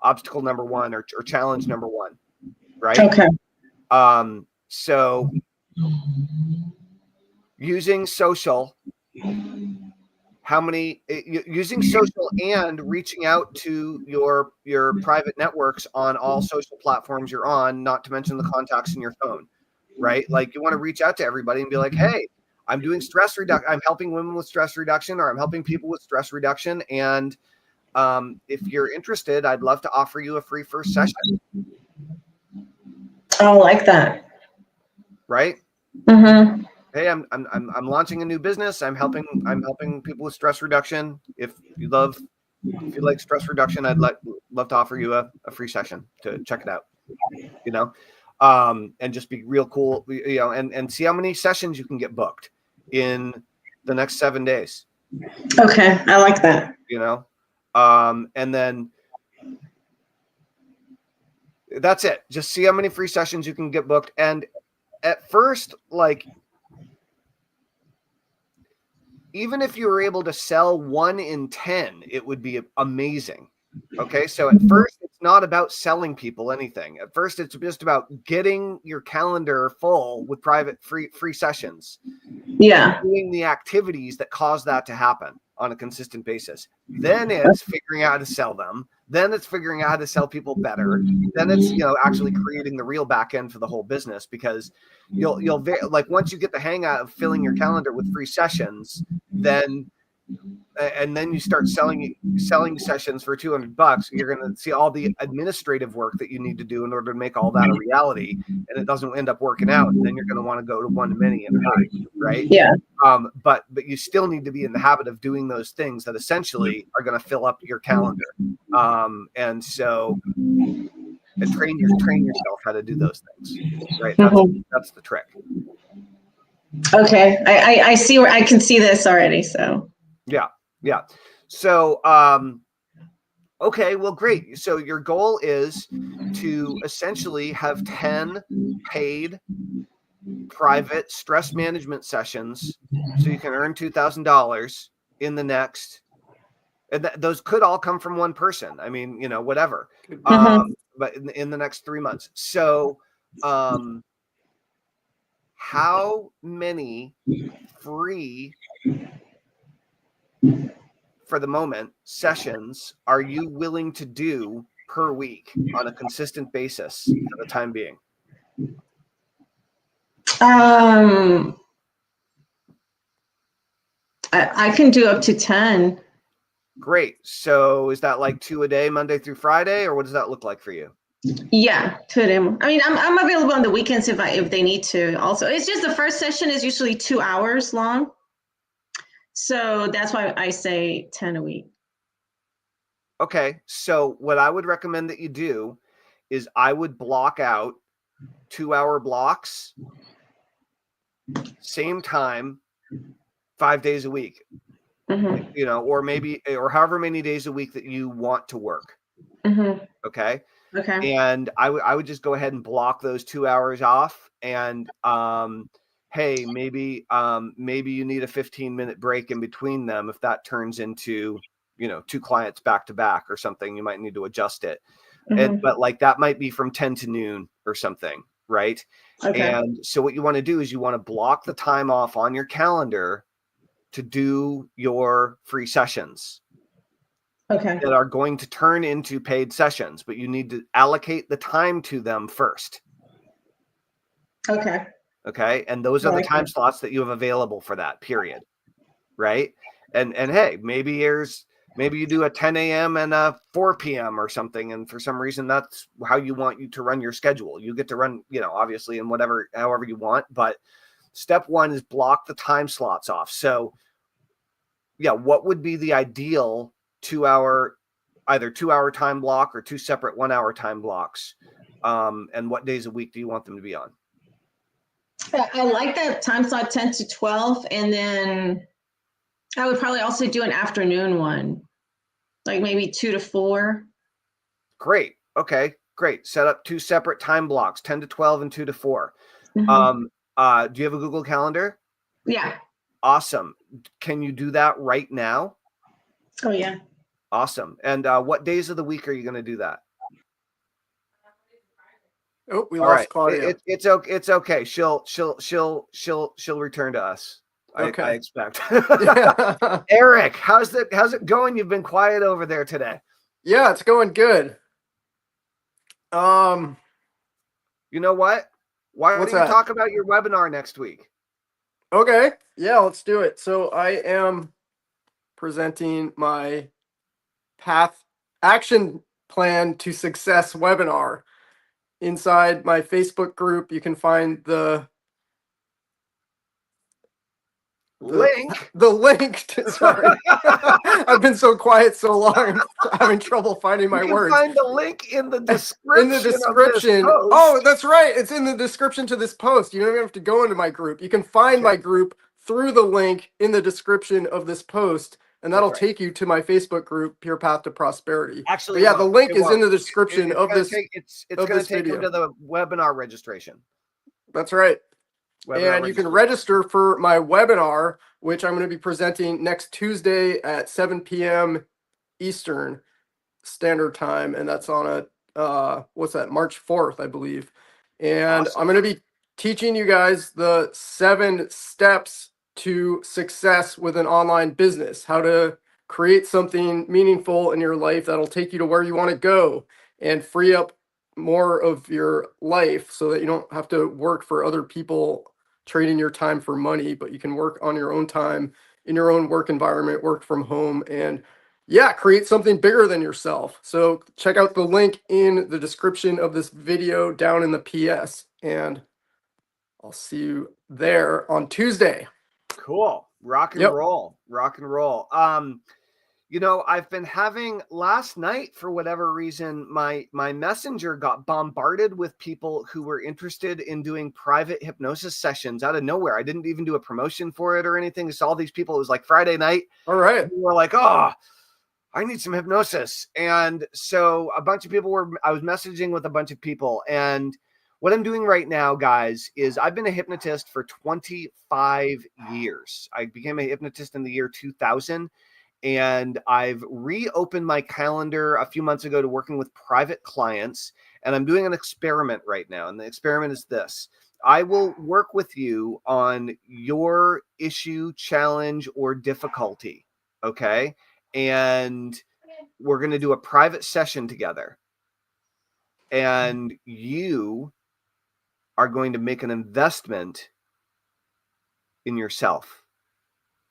S1: obstacle number one or challenge number one, right? Okay. So using social how many using social and reaching out to your private networks on all social platforms you're on, not to mention the contacts in your phone, right? Like you want to reach out to everybody and be like, hey, I'm doing stress reduction. I'm helping women with stress reduction, or I'm helping people with stress reduction. And if you're interested, I'd love to offer you a free first session.
S3: Oh, I like that.
S1: Right?
S3: Mm-hmm.
S1: Hey, I'm launching a new business. I'm helping people with stress reduction. If you like stress reduction, I'd love to offer you a free session to check it out. You know, and just be real cool. You know, and see how many sessions you can get booked in the next 7 days.
S3: Okay, I like that.
S1: You know, and then that's it. Just see how many free sessions you can get booked. And at first, like, even if you were able to sell 1 in 10, it would be amazing. Okay. So at first, it's not about selling people anything. At first, it's just about getting your calendar full with private free sessions.
S3: Yeah.
S1: Doing the activities that cause that to happen on a consistent basis. Then it's figuring out how to sell them. Then it's figuring out how to sell people better. Then it's, you know, actually creating the real back end for the whole business, because you'll like once you get the hang of filling your calendar with free sessions, then you start selling sessions for $200. You're going to see all the administrative work that you need to do in order to make all that a reality, and it doesn't end up working out. And then you're going to want to go to one-to-many and hurry, right?
S3: Yeah.
S1: But you still need to be in the habit of doing those things that essentially are going to fill up your calendar. And so train yourself how to do those things, right? That's the trick.
S3: Okay, I see where I can see this already. So
S1: yeah. So okay, well, great. So your goal is to essentially have 10 paid private stress management sessions, so you can earn $2,000 in the next. And those could all come from one person. I mean, you know, whatever. But in the next 3 months. So, how many free, for the moment, sessions are you willing to do per week on a consistent basis for the time being?
S3: I can do up to 10.
S1: Great. So is that like 2 a day, Monday through Friday, or what does that look like for you?
S3: Yeah, to them. I mean, I'm available on the weekends if they need to. Also, it's just the first session is usually 2 hours long, so that's why I say 10 a week.
S1: Okay. So what I would recommend that you do is I would block out 2-hour blocks, same time, 5 days a week. You know, or however many days a week that you want to work. Okay. And I would just go ahead and block those 2 hours off. And hey, maybe you need a 15-minute break in between them. If that turns into, you know, 2 clients back to back or something, you might need to adjust it. But like that might be from 10 to noon or something, right?
S3: Okay.
S1: And so what you want to do is you want to block the time off on your calendar to do your free sessions.
S3: Okay.
S1: That are going to turn into paid sessions, but you need to allocate the time to them first.
S3: Okay.
S1: And those are the time slots that you have available for that period, right? And hey, maybe you do a 10 a.m. and a 4 p.m. or something, and for some reason that's how you want to run your schedule. You get to run, you know, obviously in however you want, but step 1 is block the time slots off. So yeah, what would be the ideal 2-hour, either 2-hour time block or 2 separate 1-hour time blocks? And what days a week do you want them to be on?
S3: I like that time slot 10 to 12. And then I would probably also do an afternoon one, like maybe 2 to 4.
S1: Great. Okay, great. Set up 2 separate time blocks, 10 to 12 and 2 to 4. Do you have a Google Calendar?
S3: Yeah.
S1: Awesome. Can you do that right now?
S3: Oh, yeah.
S1: Awesome. And what days of the week are you going to do that?
S2: Oh, we lost Claudia.
S1: It's okay. She'll return to us.
S2: Okay.
S1: I expect.
S2: Yeah.
S1: Eric, how's it going? You've been quiet over there today.
S2: Yeah, it's going good.
S1: You know what? Why
S2: What's
S1: don't you
S2: that?
S1: talk about your webinar next week?
S2: Okay. Yeah, let's do it. So I am presenting my path action plan to success webinar inside my Facebook group. You can find the
S1: Link.
S2: the link to, sorry. I've been so quiet so long, I'm having trouble finding my
S1: You can
S2: words.
S1: find the link in the description.
S2: In the
S1: Of this
S2: description.
S1: post.
S2: Oh, that's right. It's in the description to this post. You don't even have to go into my group. You can find my group through the link in the description of this post, and that'll take you to my Facebook group, Pure Path to Prosperity.
S1: Actually,
S2: but yeah, the link
S1: it
S2: is in the
S1: won't.
S2: description
S1: It's
S2: of
S1: gonna
S2: this.
S1: take, it's
S2: of
S1: going
S2: this
S1: to take
S2: video.
S1: them to the webinar registration.
S2: That's right.
S1: Webinar
S2: And you can
S1: registration.
S2: register for my webinar, which I'm going to be presenting next Tuesday at 7 p.m. Eastern Standard Time, and that's on what's that, March 4th, I believe. And
S1: Awesome.
S2: I'm going to be teaching you guys the 7 steps to success with an online business, how to create something meaningful in your life that'll take you to where you want to go and free up more of your life so that you don't have to work for other people trading your time for money, but you can work on your own time in your own work environment, work from home, and yeah, create something bigger than yourself. So check out the link in the description of this video down in the PS, and I'll see you there on Tuesday.
S1: Cool. Rock and
S2: Yep.
S1: roll. Rock and roll. I've been having last night, for whatever reason, my messenger got bombarded with people who were interested in doing private hypnosis sessions out of nowhere. I didn't even do a promotion for it or anything. It's all these people. It was like Friday night.
S2: All right.
S1: We were like, oh, I need some hypnosis. And so a bunch of people I was messaging with a bunch of people. And what I'm doing right now, guys, is I've been a hypnotist for 25 years. I became a hypnotist in the year 2000. And I've reopened my calendar a few months ago to working with private clients. And I'm doing an experiment right now. And the experiment is this. I will work with you on your issue, challenge, or difficulty. Okay. And we're going to do a private session together. And you are going to make an investment in yourself.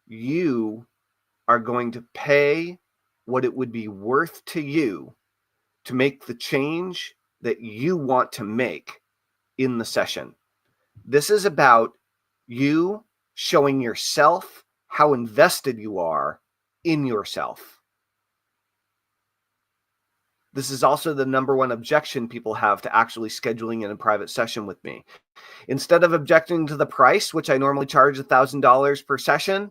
S1: You are going to pay what it would be worth to you to make the change that you want to make in the session. This is about you showing yourself how invested you are in yourself. This is also the number one objection people have to actually scheduling in a private session with me. Instead of objecting to the price, which I normally charge $1,000 per session,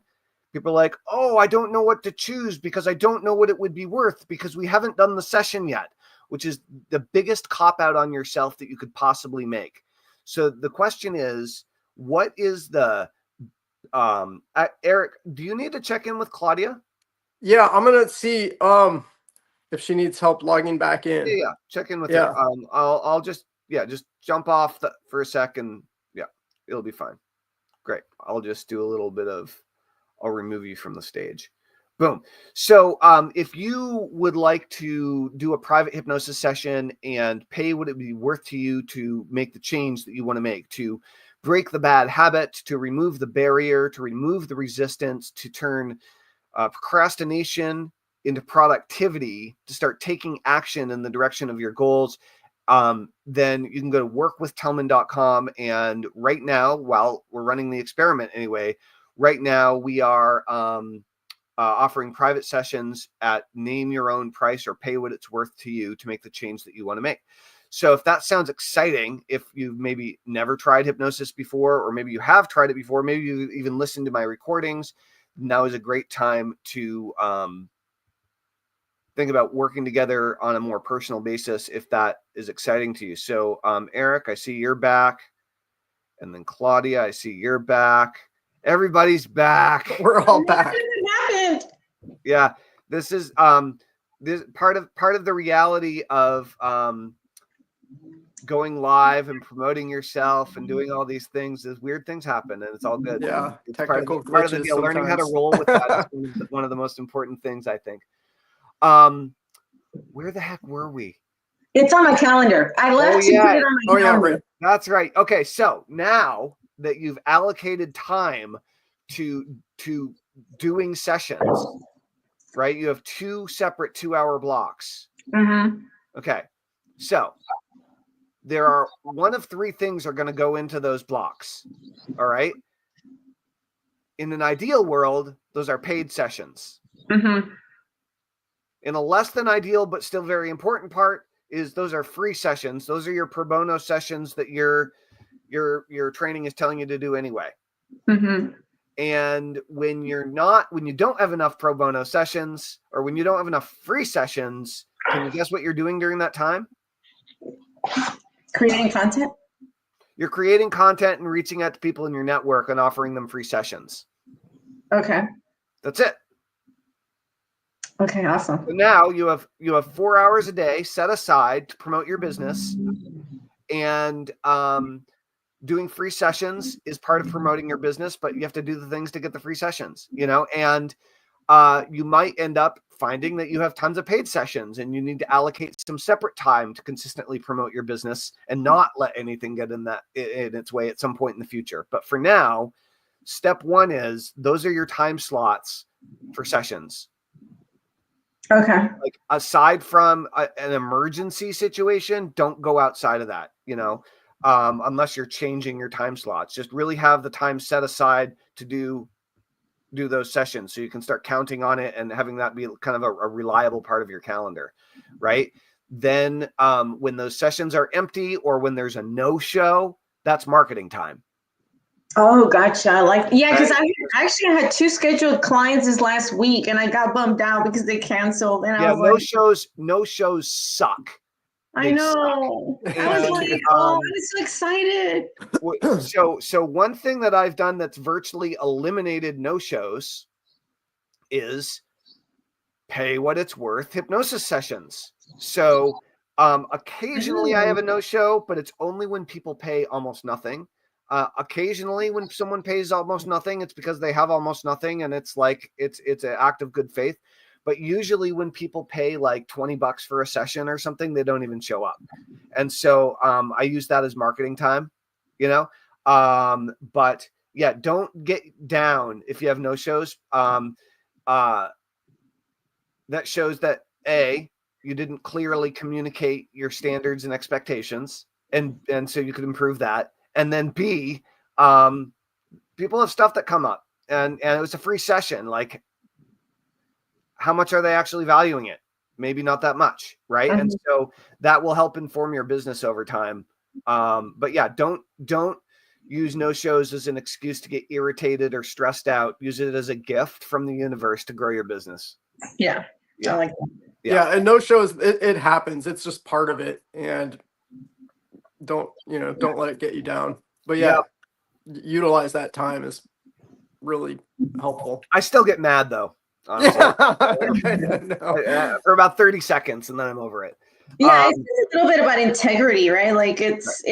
S1: people are like, oh, I don't know what to choose because I don't know what it would be worth because we haven't done the session yet, which is the biggest cop-out on yourself that you could possibly make. So the question is, what is the, Eric, do you need to check in with Claudia?
S2: Yeah, I'm going to see if she needs help logging back in.
S1: Yeah, check in with her. I'll just jump off for a second. Yeah, it'll be fine. Great. I'll just do a little bit of, I'll remove you from the stage. Boom. So if you would like to do a private hypnosis session and pay what it would be worth to you to make the change that you want to make, to break the bad habit, to remove the barrier, to remove the resistance, to turn procrastination into productivity, to start taking action in the direction of your goals, then you can go to workwithtellman.com. And right now, while we're running the experiment anyway, right now we are offering private sessions at name your own price or pay what it's worth to you to make the change that you want to make. So if that sounds exciting, if you've maybe never tried hypnosis before, or maybe you have tried it before, maybe you even listened to my recordings, now is a great time to think about working together on a more personal basis if that is exciting to you. So Eric, I see you're back. And then Claudia, I see you're back. Everybody's back.
S2: We're all back.
S3: It happened.
S1: Yeah, this is this part of the reality of going live and promoting yourself and doing all these things, as weird things happen, and it's all good.
S2: Yeah,
S1: It's
S2: technical
S1: part of the
S2: glitches
S1: deal. Learning how to
S2: sometimes.
S1: roll with that is one of the most important things, I think. Where the heck were we?
S3: It's on my calendar. I left to put it on my calendar.
S2: Right.
S1: That's right. Okay, so now that you've allocated time to doing sessions, right? You have 2 separate 2-hour blocks.
S3: Mm-hmm.
S1: Okay, so there are one of 3 things are going to go into those blocks. All right. In an ideal world, those are paid sessions.
S3: Mm-hmm.
S1: In a less than ideal but still very important part is those are free sessions. Those are your pro bono sessions that your training is telling you to do anyway.
S3: Mm-hmm.
S1: And when you don't have enough pro bono sessions, or when you don't have enough free sessions, can you guess what you're doing during that time?
S3: Creating content.
S1: You're creating content and reaching out to people in your network and offering them free sessions.
S3: Okay.
S1: That's it.
S3: Okay, awesome.
S1: So now you have 4 hours a day set aside to promote your business, and doing free sessions is part of promoting your business, but you have to do the things to get the free sessions, and you might end up finding that you have tons of paid sessions and you need to allocate some separate time to consistently promote your business and not let anything get in its way at some point in the future. But for now, step 1 is those are your time slots for sessions.
S3: Okay.
S1: Like, aside from an emergency situation, don't go outside of that, unless you're changing your time slots. Just really have the time set aside to do those sessions, so you can start counting on it and having that be kind of a reliable part of your calendar, right? Then when those sessions are empty or when there's a no-show, that's marketing time.
S3: Oh, gotcha. Because
S1: Right.
S3: I actually had 2 scheduled clients this last week, and I got bummed out because they canceled. And I was
S1: no shows suck.
S3: I know. I was like, I was so excited.
S1: So one thing that I've done that's virtually eliminated no-shows is pay what it's worth hypnosis sessions. So occasionally I have a no-show, but it's only when people pay almost nothing. Occasionally when someone pays almost nothing, it's because they have almost nothing, and it's like it's an act of good faith. But usually when people pay like $20 for a session or something, they don't even show up. And so I use that as marketing time, but yeah, don't get down if you have no shows. That shows that A, you didn't clearly communicate your standards and expectations, and so you could improve that. And then B, people have stuff that come up, and it was a free session. Like, how much are they actually valuing it? Maybe not that much, right? Mm-hmm. And so that will help inform your business over time. But yeah, don't use no-shows as an excuse to get irritated or stressed out. Use it as a gift from the universe to grow your business.
S3: Yeah. I like that.
S2: Yeah, and no-shows, it happens. It's just part of it. And don't let it get you down. But yeah, utilize that time is really helpful.
S1: I still get mad though.
S2: Yeah.
S1: For about 30 seconds, and then I'm over it.
S3: Yeah, it's a little bit about integrity, right? Like, it's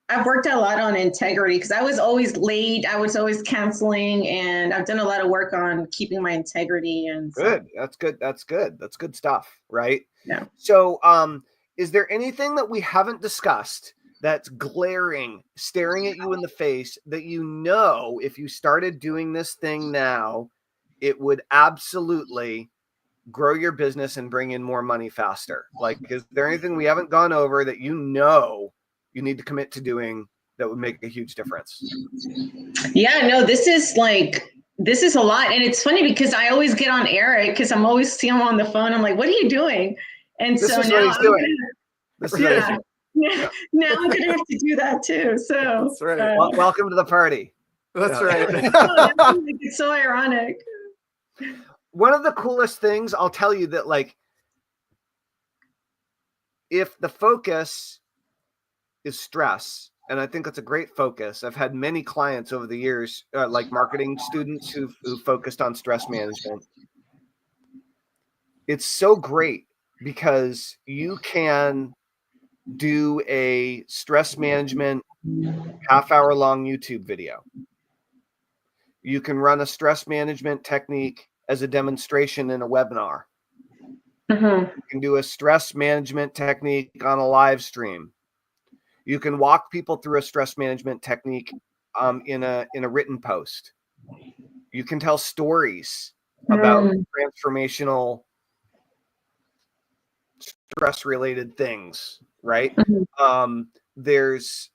S3: I've worked a lot on integrity because I was always late. I was always canceling, and I've done a lot of work on keeping my integrity. And
S1: good. That's good. That's good. That's good stuff, right?
S3: Yeah.
S1: So, is there anything that we haven't discussed that's glaring, staring at you in the face, that if you started doing this thing now, it would absolutely grow your business and bring in more money faster? Like, is there anything we haven't gone over that you need to commit to doing that would make a huge difference?
S3: Yeah, no, this is a lot. And it's funny because I always get on Eric because I'm always seeing him on the phone. I'm like, what are you doing? And
S1: this
S3: so
S1: is
S3: now
S1: what he's doing.
S3: Now I'm going to have to do that too. So
S2: that's right.
S1: Welcome to the party.
S2: That's right.
S3: It's so ironic.
S1: One of the coolest things, I'll tell you, that like, if the focus is stress, and I think it's a great focus. I've had many clients over the years, like marketing students who focused on stress management. It's so great because you can do a stress management half-hour long YouTube video. You can run a stress management technique as a demonstration in a webinar. You can do a stress management technique on a live stream. You can walk people through a stress management technique in a written post. You can tell stories about transformational stress-related things, right? There's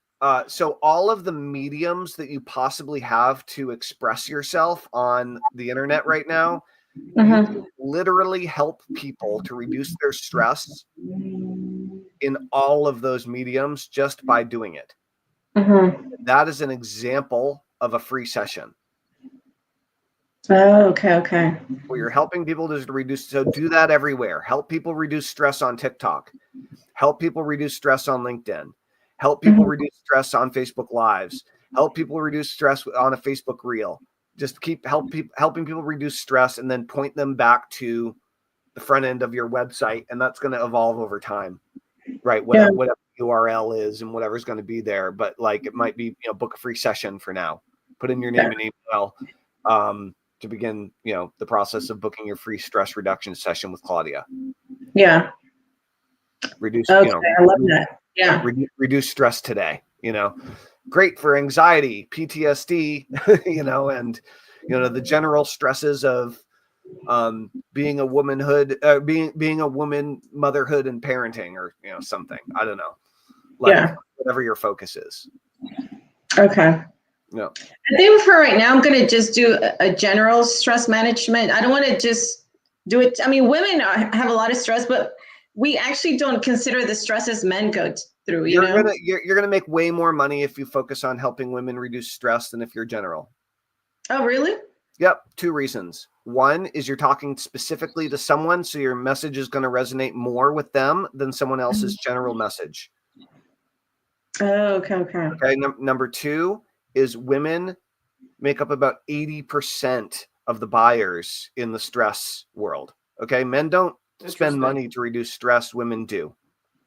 S1: so all of the mediums that you possibly have to express yourself on the internet right now, you can literally help people to reduce their stress in all of those mediums just by doing it. That is an example of a free session.
S3: Oh, okay.
S1: Where you're helping people to reduce. So do that everywhere. Help people reduce stress on TikTok. Help people reduce stress on LinkedIn. Help people reduce stress on Facebook Lives. Help people reduce stress on a Facebook Reel. Just keep helping people reduce stress, and then point them back to the front end of your website, and that's going to evolve over time, right? Whatever URL is and whatever's going to be there, but like it might be, book a free session for now. Put in your name and email to begin, the process of booking your free stress reduction session with Claudia.
S3: Yeah.
S1: Reduce,
S3: I love that. Yeah.
S1: Reduce stress today, great for anxiety, PTSD, and, the general stresses of being a womanhood, being a woman, motherhood and parenting, or, something, I don't know, whatever your focus is.
S3: Okay.
S1: Yeah.
S3: I think for right now, I'm going to just do a general stress management. I don't want to just do it. I mean, women have a lot of stress, but we actually don't consider the stresses men go through. You're
S1: gonna make way more money if you focus on helping women reduce stress than if you're general.
S3: Oh, really?
S1: Yep. 2 reasons. One is you're talking specifically to someone, so your message is going to resonate more with them than someone else's general message.
S3: Oh, okay.
S1: Number 2 is women make up about 80% of the buyers in the stress world. Okay. Men don't spend money to reduce stress. Women do.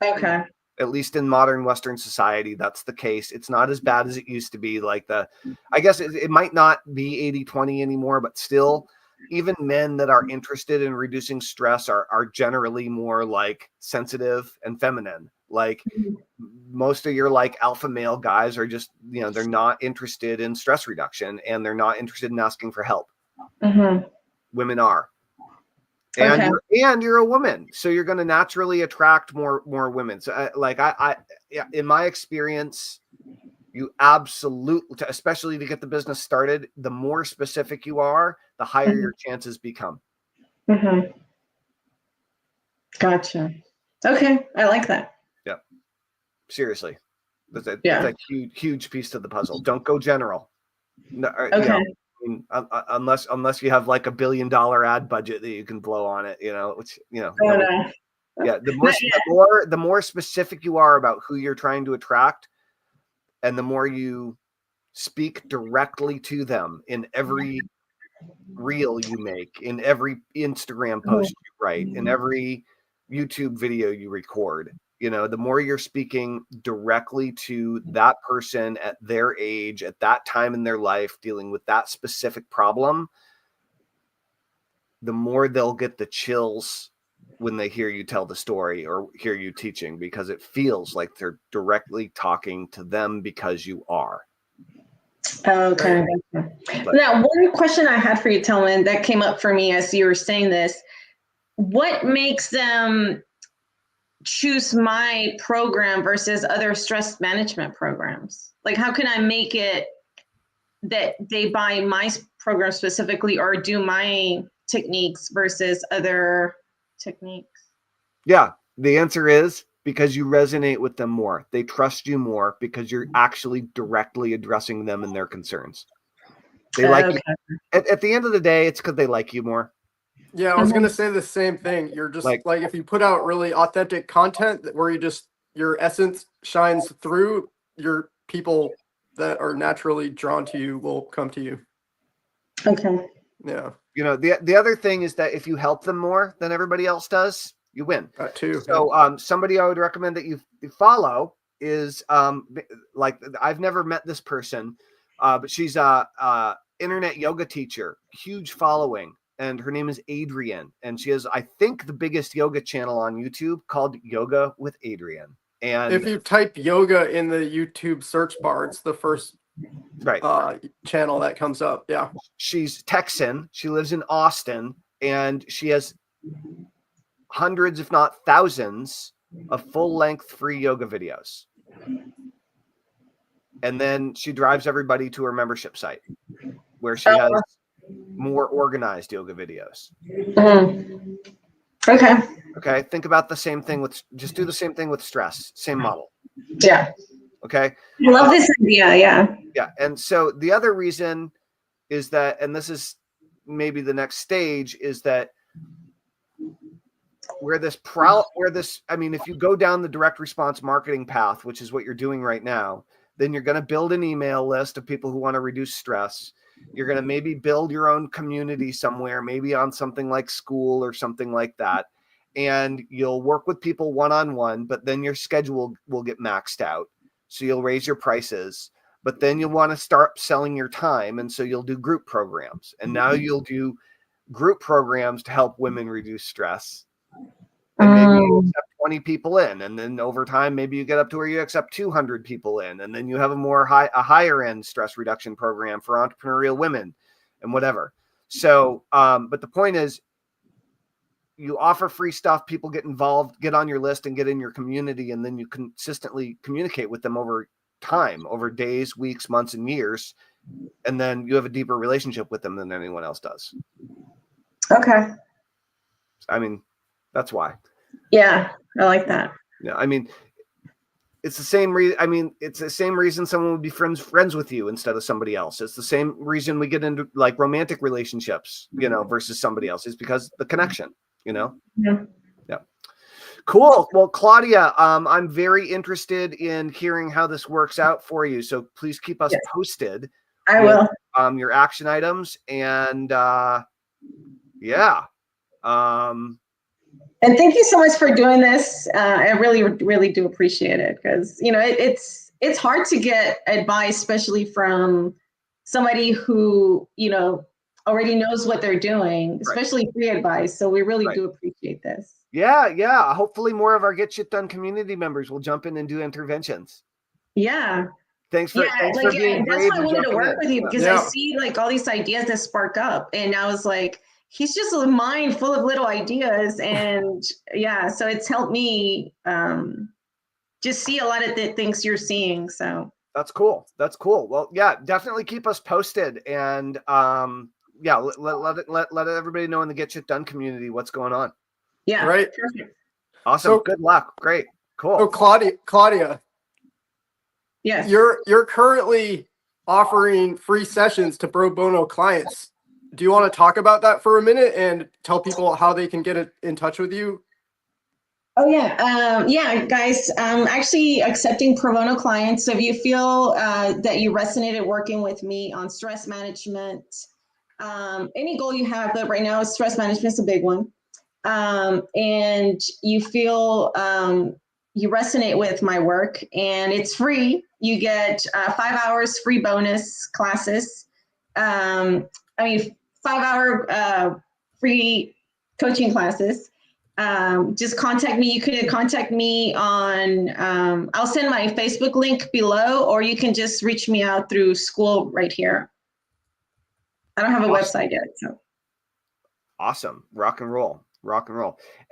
S3: Okay.
S1: At least in modern Western society, that's the case. It's not as bad as it used to be. I guess it might not be 80-20 anymore, but still, even men that are interested in reducing stress are generally more like sensitive and feminine. Like most of your like alpha male guys are just, they're not interested in stress reduction, and they're not interested in asking for help. Women are. And you're a woman, so you're going to naturally attract more women. So in my experience, you absolutely, especially to get the business started, the more specific you are, the higher your chances become.
S3: Gotcha. Okay. I like that.
S1: Yeah. Seriously. That's a huge piece to the puzzle. Don't go general. No,
S3: okay.
S1: Unless you have like $1 billion ad budget that you can blow on it, which,
S3: no.
S1: Yeah. The more specific you are about who you're trying to attract, and the more you speak directly to them in every reel you make, in every Instagram post you write, in every YouTube video you record, the more you're speaking directly to that person at their age, at that time in their life, dealing with that specific problem, the more they'll get the chills when they hear you tell the story or hear you teaching, because it feels like they're directly talking to them because you are.
S3: Okay. Now, one question I had for you, Tellman, that came up for me as you were saying this: what makes them choose my program versus other stress management programs? Like, how can I make it that they buy my program specifically, or do my techniques versus other techniques?
S1: Yeah, the answer is because you resonate with them more. They trust you more because you're actually directly addressing them and their concerns. They like you. At the end of the day, it's because they like you more.
S2: Yeah, I was going to say the same thing. You're just like if you put out really authentic content where your essence shines through, your people that are naturally drawn to you will come to you.
S3: Okay.
S2: Yeah.
S1: The other thing is that if you help them more than everybody else does, You win.
S2: Got two.
S1: So somebody I would recommend that you follow is like, I've never met this person, but she's a internet yoga teacher, huge following, and her name is Adrienne, and she has, I think, the biggest yoga channel on YouTube called Yoga with Adrienne. And
S2: if you type yoga in the YouTube search bar, it's the first channel that comes up. Yeah.
S1: She's Texan. She lives in Austin, and she has hundreds, if not thousands, of full-length free yoga videos. And then she drives everybody to her membership site where she has more organized yoga videos.
S3: Mm-hmm. Okay.
S1: Okay. Think about the same thing just do the same thing with stress. Same model.
S3: Yeah.
S1: Okay.
S3: I love this idea. Yeah.
S1: Yeah. And so the other reason is that, and this is maybe the next stage, is that if you go down the direct response marketing path, which is what you're doing right now, then you're going to build an email list of people who want to reduce stress. You're going to maybe build your own community somewhere, maybe on something like school or something like that. And you'll work with people one-on-one, but then your schedule will get maxed out. So you'll raise your prices, but then you'll want to start selling your time. And so you'll do group programs. And now you'll do group programs to help women reduce stress. And maybe you accept 20 people in, and then over time, maybe you get up to where you accept 200 people in, and then you have a higher end stress reduction program for entrepreneurial women and whatever. So, but the point is, you offer free stuff, people get involved, get on your list and get in your community. And then you consistently communicate with them over time, over days, weeks, months, and years. And then you have a deeper relationship with them than anyone else does.
S3: Okay.
S1: I mean, that's why.
S3: Yeah, I like that.
S1: Yeah, I mean, it's the same reason. I mean, it's the same reason someone would be friends with you instead of somebody else. It's the same reason we get into like romantic relationships, versus somebody else, is because the connection, Yeah. Cool. Well, Claudia, I'm very interested in hearing how this works out for you. So please keep us posted.
S3: I will.
S1: Your action items and
S3: and thank you so much for doing this. I really, really do appreciate it, because it's hard to get advice, especially from somebody who already knows what they're doing, especially free advice. So we really do appreciate this.
S1: Yeah. Hopefully, more of our Get Shit Done community members will jump in and do interventions.
S3: Yeah.
S1: Thanks for being brave.
S3: That's why I wanted to work with you, because I see like all these ideas that spark up, and I was like, he's just a mind full of little ideas. And so it's helped me just see a lot of the things you're seeing. So
S1: that's cool. Well, definitely keep us posted. And let everybody know in the Get Shit Done community what's going on.
S3: Yeah.
S2: Right.
S3: Perfect.
S1: Awesome. So, good luck. Great. Cool.
S2: So Claudia.
S3: Yes.
S2: You're currently offering free sessions to pro bono clients. Do you want to talk about that for a minute and tell people how they can get in touch with you?
S3: Oh, yeah. Guys, I'm actually accepting pro bono clients. So if you feel that you resonated working with me on stress management, any goal you have, but right now stress management is a big one, and you feel you resonate with my work and it's free, you get 5 hours free bonus classes. 5-hour free coaching classes. Just contact me. You can contact me on, I'll send my Facebook link below, or you can just reach me out through school right here. I don't have a website yet. So.
S1: Awesome. Rock and roll.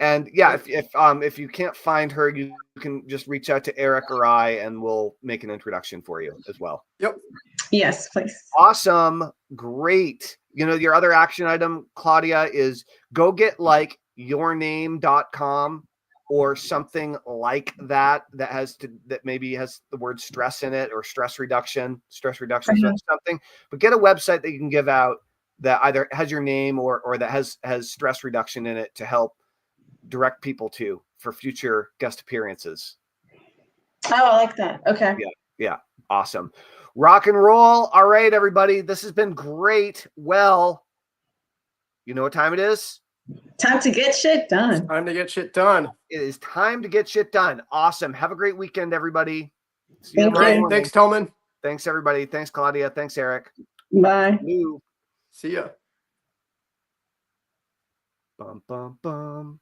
S1: And if you can't find her, you can just reach out to Eric or I, and we'll make an introduction for you as well.
S2: Yep.
S3: Yes, please.
S1: Awesome. Great. Your other action item, Claudia, is go get like yourname.com or something like that that maybe has the word stress in it, or stress reduction, something, but get a website that you can give out that either has your name or that has stress reduction in it to help direct people to for future guest appearances.
S3: Oh, I like that. Okay.
S1: Yeah. Awesome. Rock and roll. All right, everybody. This has been great. Well, you know what time it is?
S3: Time to get shit done.
S2: Time to get shit done.
S1: It is time to get shit done. Awesome. Have a great weekend, everybody. See
S3: Thank
S1: tomorrow
S3: you.
S1: morning.
S2: Thanks, Tellman.
S1: Thanks, everybody. Thanks, Claudia. Thanks, Eric.
S3: Bye.
S1: Lou.
S2: See ya.
S1: Bum, bum, bum.